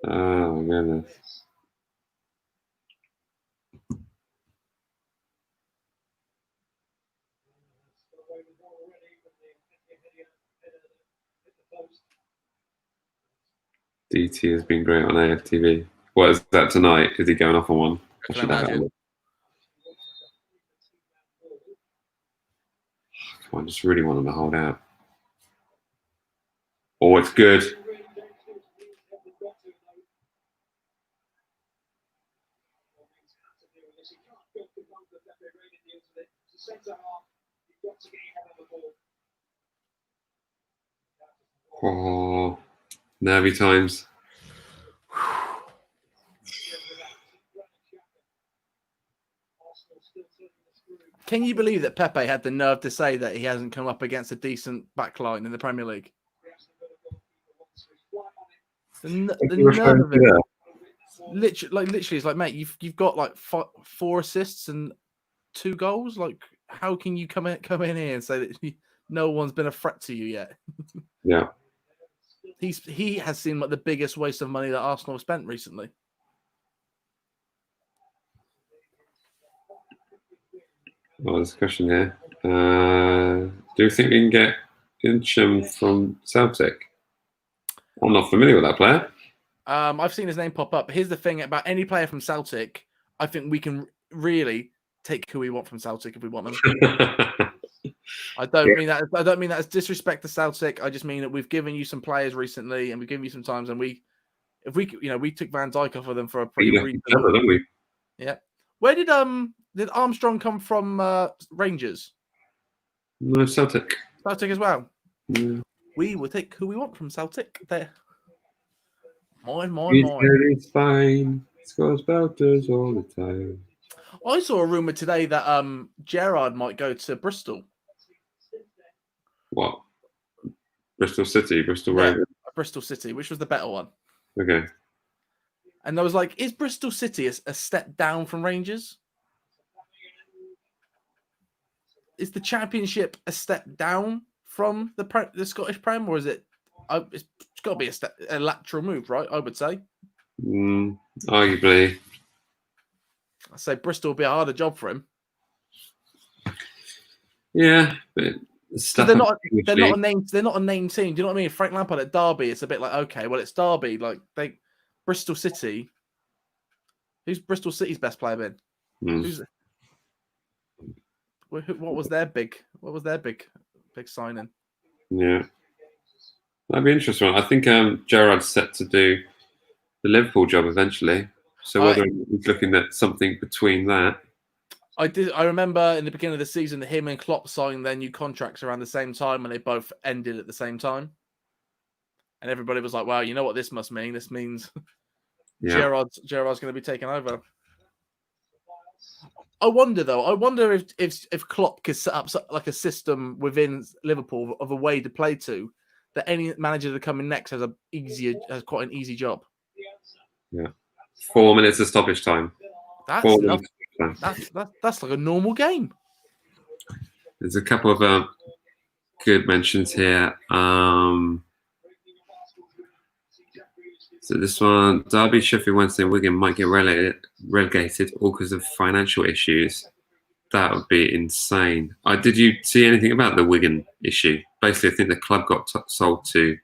Oh, my goodness. DT has been great on AFTV. What is that tonight? Is he going off on one? I can imagine. Come on, I just really want them to hold out. Oh, it's good. Oh, nervy times. Can you believe that Pepe had the nerve to say that he hasn't come up against a decent backline in the Premier League? The nerve of it. Literally, it's like, mate, you've got like 4 assists and 2 goals. Like, how can you come in here and say that no one's been a threat to you yet? Yeah. He has seemed like the biggest waste of money that Arsenal have spent recently. Well, there's a question here. Do you think we can get Incham from Celtic? I'm not familiar with that player. I've seen his name pop up. Here's the thing about any player from Celtic. I think we can really take who we want from Celtic if we want them. I don't mean that. I don't mean that as disrespect to Celtic. I just mean that we've given you some players recently, and we've given you some times, and we took Van Dijk off of them for a pretty reasonable. Didn't we? Yeah. Where did Armstrong come from? Rangers. No, Celtic. Celtic as well. Yeah. We will take who we want from Celtic. There. Mine. It's fine. Scores belters all the time. I saw a rumor today that Gerrard might go to Bristol. What? Bristol City, Bristol Yeah, Ravens. Bristol City, which was the better one. Okay. And I was like, is Bristol City a step down from Rangers? Is the Championship a step down from the Scottish Prem, or is it? It's got to be a lateral move, right? I would say. Arguably. I say Bristol will be a harder job for him. Yeah, but so they're not a name. They're not a name team. Do you know what I mean? Frank Lampard at Derby, it's a bit like, okay, well, it's Derby. Like Bristol City. Who's Bristol City's best player been? What was their big signing? Yeah, that'd be interesting. I think Gerrard's set to do the Liverpool job eventually. So whether he's looking at something between that. I remember in the beginning of the season that him and Klopp signed their new contracts around the same time, and they both ended at the same time. And everybody was like, "Wow, you know what this must mean? This means Gerrard's going to be taken over." I wonder though. I wonder if Klopp could set up like a system within Liverpool of a way to play to that any manager that come in next has quite an easy job. Yeah, 4 minutes of stoppage time. That's enough. That's like a normal game. There's a couple of good mentions here. So this one, Derby, Sheffield Wednesday, and Wigan might get relegated all because of financial issues. That would be insane. Did you see anything about the Wigan issue? Basically, I think the club got sold to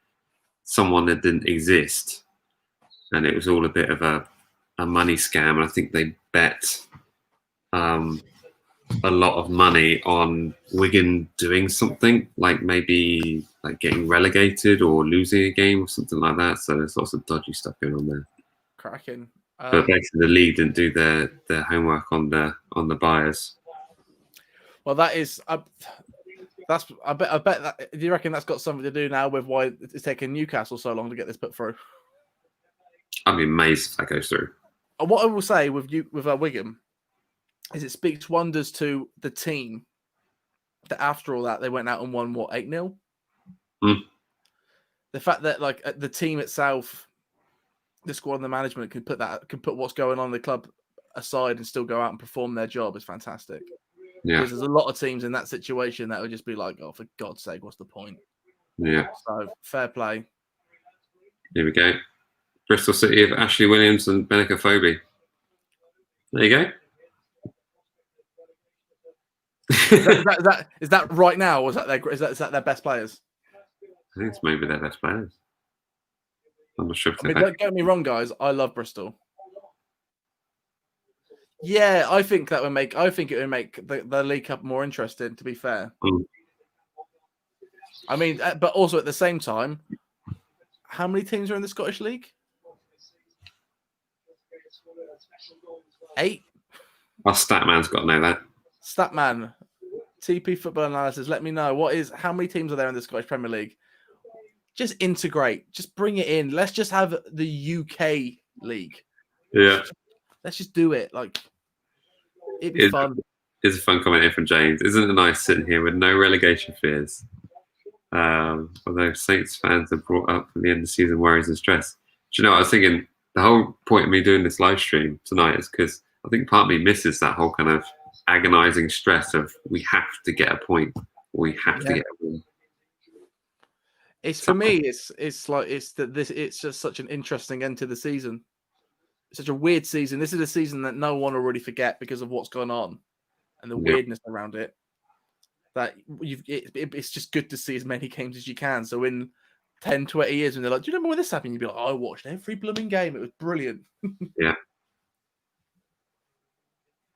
someone that didn't exist, and it was all a bit of a money scam. And I think they bet a lot of money on Wigan doing something, like maybe like getting relegated or losing a game or something like that. So there's lots of dodgy stuff going on there. Cracking. But basically, the league didn't do their homework on the buyers. Well, that is I bet that. Do you reckon that's got something to do now with why it's taking Newcastle so long to get this put through? I'd be amazed if that goes through. What I will say with Wigan is it speaks wonders to the team that after all that they went out and won 8-0. The fact that like the team itself, the squad and the management can put what's going on in the club aside and still go out and perform their job is fantastic. Yeah. Because there's a lot of teams in that situation that would just be like, oh, for God's sake, what's the point? Yeah. So fair play. Here we go. Bristol City of Ashley Williams and Benica Phobie. There you go. Is that right now, or is that their best players? I think it's maybe their best players. I'm not sure if don't get me wrong, guys. I love Bristol. Yeah, I think it would make the League Cup more interesting. To be fair, I mean, but also at the same time, how many teams are in the Scottish League? 8. Our Statman's got to know that. Statman, TP Football Analysis. Let me know how many teams are there in the Scottish Premier League? Just integrate. Just bring it in. Let's just have the UK League. Yeah. Let's just do it. Like, it'd be fun. It's a fun comment here from James. Isn't it nice sitting here with no relegation fears? Although Saints fans have brought up from the end of the season worries and stress. Do you know what I was thinking? The whole point of me doing this live stream tonight is because I think part of me misses that whole kind of agonizing stress of we have to get a point. We have to get a win. It's for me. It's just such an interesting end to the season. It's such a weird season. This is a season that no one will really forget because of what's gone on and the weirdness around it. That it's just good to see as many games as you can. So in 10, 20 years, when they're like, "Do you remember when this happened?" You'd be like, "I watched every blooming game. It was brilliant." Yeah.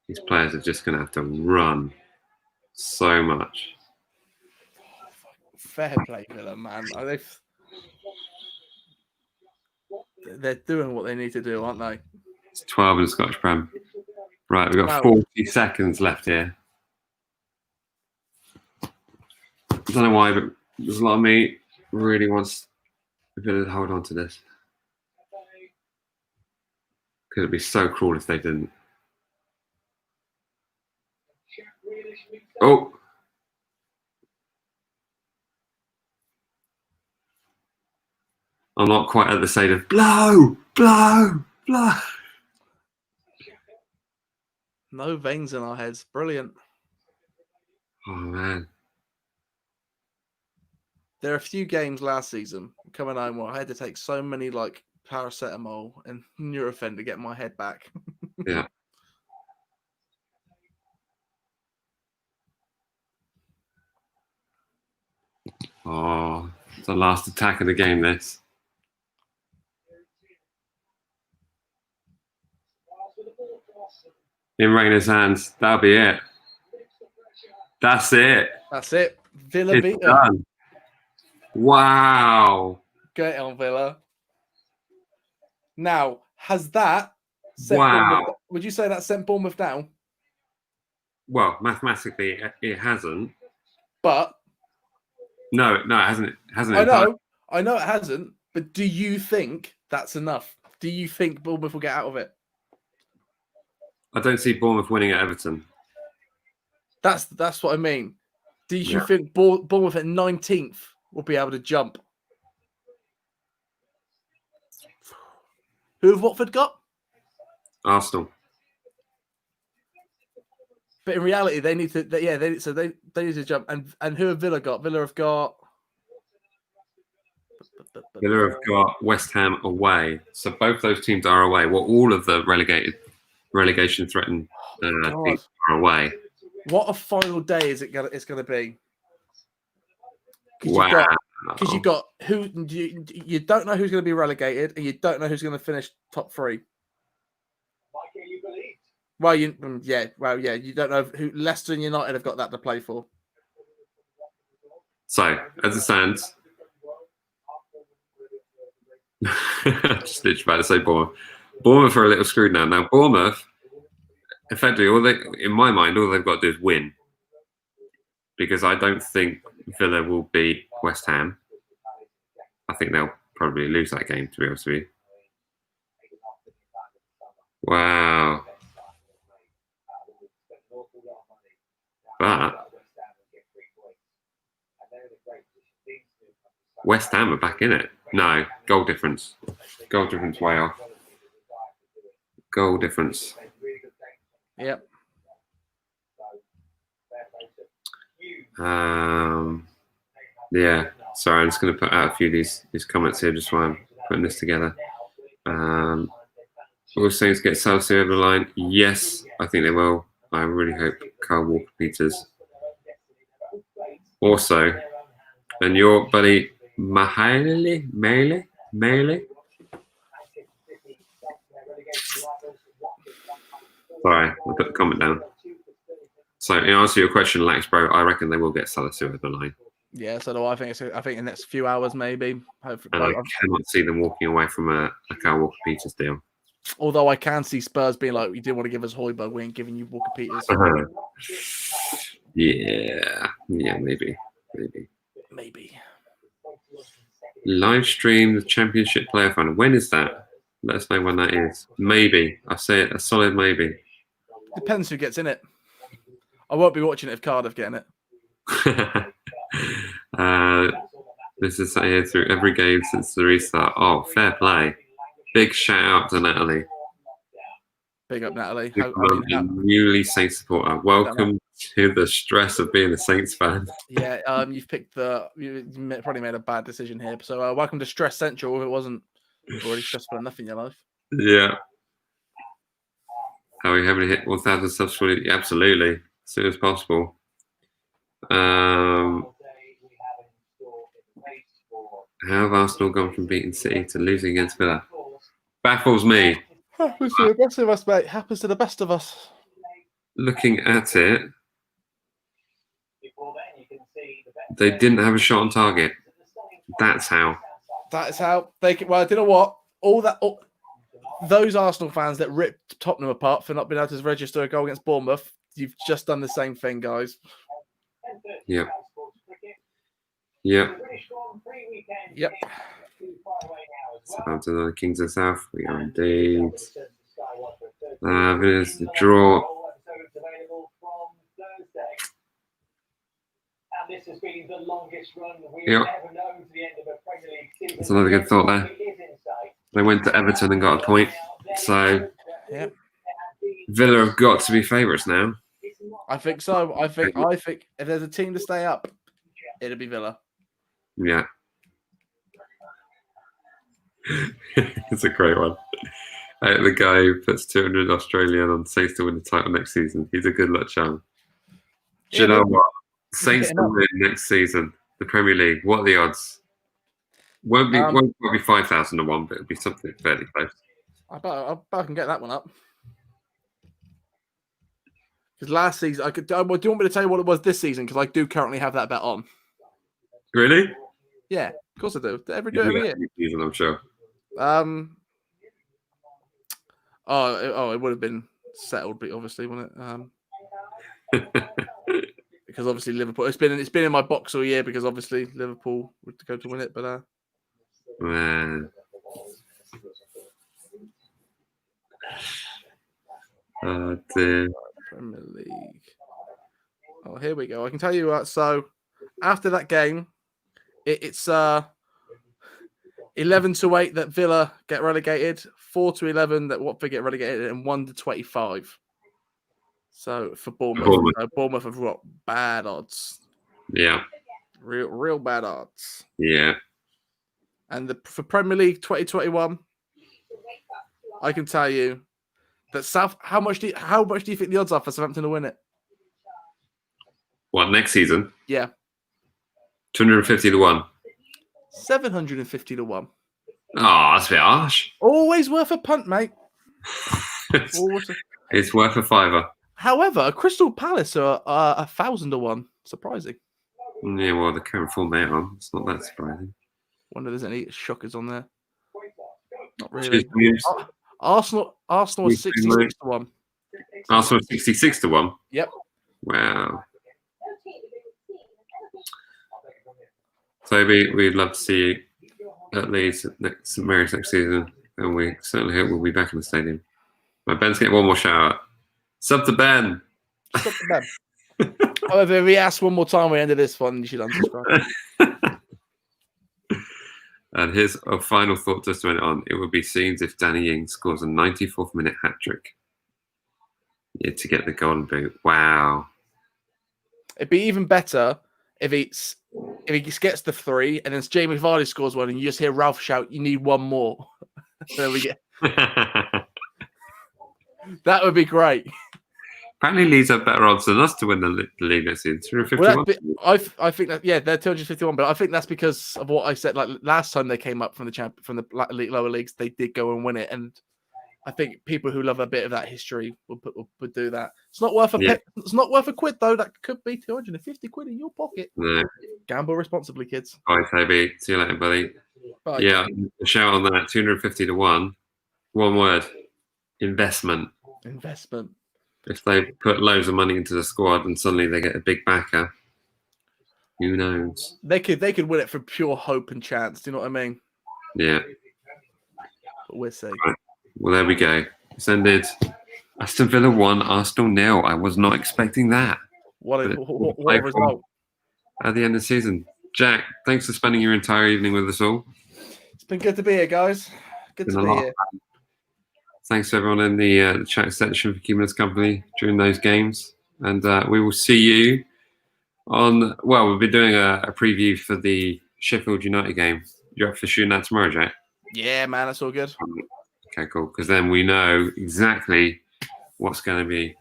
These players are just going to have to run so much. Fair play, Villa, man. They're doing what they need to do, aren't they? It's 12 in the Scottish Prem. Right, we've got 40 seconds left here. I don't know why, but there's a lot of me really wants Villa to hold on to this. Because it'd be so cruel if they didn't. Oh! I'm not quite at the stage of blow, blow, blow. No veins in our heads. Brilliant. Oh, man. There are a few games last season coming home where I had to take so many like paracetamol and Nurofen to get my head back. Yeah. Oh, it's the last attack of the game, this. In Rainer's hands. That'll be it. That's it. That's it. Villa beat them. Done. Wow. Get on, Villa. Now, has that sent Wow. Would you say that sent Bournemouth down? Well, mathematically, it hasn't. But no, it hasn't. I know it hasn't. But do you think that's enough? Do you think Bournemouth will get out of it? I don't see Bournemouth winning at Everton. That's what I mean. Do you think Bournemouth at 19th will be able to jump? Who have Watford got? Arsenal. But in reality, they need to. They need to jump. And who have Villa got? Villa have got West Ham away. So both those teams are away. Well, all of the relegation threatened teams are away. What a final day it's going to be. Wow. Because you've got you don't know who's going to be relegated, and you don't know who's going to finish top 3. Well, you don't know who Leicester and United have got that to play for. So, as it stands, just literally about to say Bournemouth. Bournemouth are a little screwed now. Now, Bournemouth, effectively, in my mind, all they've got to do is win. because I don't think Villa will beat West Ham. I think they'll probably lose that game, to be honest with you. Wow. But West Ham are back in it. No, goal difference. Goal difference way off. Goal difference. Yep. Yeah. Sorry, I'm just going to put out a few of these comments here just while I'm putting this together. Will Saints get Chelsea over the line? Yes, I think they will. I really hope Carl Walker-Peters. Also, and your buddy Maile. Sorry, I'll put the comment down. So, in answer to your question, Lax Bro, I reckon they will get Salas over the line. Yeah, so do I. I think in the next few hours, maybe. Hopefully, And I cannot see them walking away from a Carl Walker-Peters deal. Although I can see Spurs being like, you didn't want to give us Højbjerg, we ain't giving you Walker-Peters. Yeah, maybe. Live stream the Championship player final. When is that? Let us know when that is. Maybe. I say it, a solid maybe. Depends who gets in it. I won't be watching it if Cardiff get in it. This is here through every game since the restart. Oh, fair play. Big shout out to Natalie. Big up, Natalie. Newly Saints supporter. Welcome to the stress of being a Saints fan. Yeah, you've picked you probably made a bad decision here. So welcome to Stress Central if it wasn't already stressful enough in your life. Yeah. Are we having to hit 1,000 subs? Absolutely. As soon as possible. How have Arsenal gone from beating City to losing against Villa? Baffles me. Happens to the best of us, mate. Happens to the best of us. Looking at it, they didn't have a shot on target. That's how. That is how they can. Well, you know what? Those Arsenal fans that ripped Tottenham apart for not being able to register a goal against Bournemouth, you've just done the same thing, guys. Yep. Southampton are the Kings of the South. We are indeed. There's the draw. Yep. That's another good thought there. They went to Everton and got a point. So Villa have got to be favourites now. I think so. I think if there's a team to stay up, it'll be Villa. Yeah. It's a great one. The guy who puts 200 Australian on Saints to win the title next season. He's a good luck charm. Do you know what? Saints to win next season, the Premier League. What are the odds? Won't be 5,000 to 1, but it'll be something fairly close. I bet I can get that one up. Because last season, do you want me to tell you what it was this season? Because I do currently have that bet on. Really? Yeah, of course I do. Every year. Season, I'm sure. It would have been settled, but obviously, wouldn't it? Because obviously Liverpool. It's been in my box all year because obviously Liverpool would go to win it, but man. Oh dear. Premier League. Oh, here we go. I can tell you what. So after that game, it's 11-8 that Villa get relegated, 4-11 that Watford get relegated, and 1-25. So for Bournemouth have got bad odds. Yeah. Real bad odds. Yeah. And for Premier League 2021, I can tell you that how much do you think the odds are for Southampton to win it? What, next season? Yeah. 250 to 1. 750 to 1. Oh, that's a bit harsh. Always worth a punt, mate. It's worth a fiver. However, Crystal Palace are 1,000 to 1. Surprising. Yeah, well, the current form they're on. It's not that surprising. Wonder if there's any shockers on there. Not really. Arsenal are 66 to 1. Arsenal 66 to 1? Yep. Wow. Toby, we'd love to see you at Leeds next St Mary's next season, and we certainly hope we'll be back in the stadium. Right, Ben's getting one more shout out. Sub to Ben. Stop the bed. However, if he asks one more time, we ended this one. You should unsubscribe. And here's a final thought just to end it on. It would be scenes if Danny Ings scores a 94th minute hat trick. Yeah, to get the golden boot. Wow. It'd be even better if he gets the 3 and then Jamie Vardy scores one and you just hear Ralph shout, "You need one more." There we go. That would be great. Apparently, Leeds have better odds than us to win the league next season. 251. Well, I think that they're 251, but I think that's because of what I said. Like last time they came up from the lower leagues, they did go and win it, and I think people who love a bit of that history would do that. It's not worth it's not worth a quid though. That could be 250 quid in your pocket. No. Gamble responsibly, kids. All right, Toby. See you later, buddy. Bye. Yeah, a shout on that. 250 to 1. One word. Investment. Investment. If they put loads of money into the squad and suddenly they get a big backer, who knows? They could win it for pure hope and chance. Do you know what I mean? Yeah. But we'll see. Right. Well, there we go. It's ended. Aston Villa 1, Arsenal 0. I was not expecting that. What a result. At the end of the season. Jack, thanks for spending your entire evening with us all. It's been good to be here, guys. Good to be here. Thanks to everyone in the chat section for keeping us company during those games. And we will see you on, well, we'll be doing a preview for the Sheffield United game. You're up for shooting that tomorrow, Jack? Yeah, man, that's all good. Okay, cool. Because then we know exactly what's going to be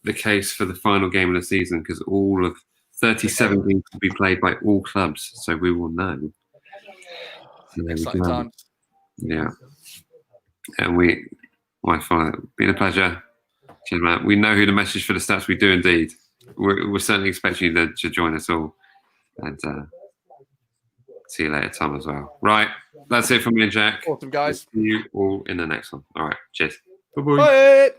the case for the final game of the season, because all of 37 games will be played by all clubs. So we will know. So Exciting times. Yeah. And been a pleasure. Cheers, man. We know who to message for the stats. We do indeed. We're certainly expecting you to join us all. And see you later, Tom, as well. Right. That's it from me and Jack. Awesome, guys. See you all in the next one. All right. Cheers. Bye-bye. Bye.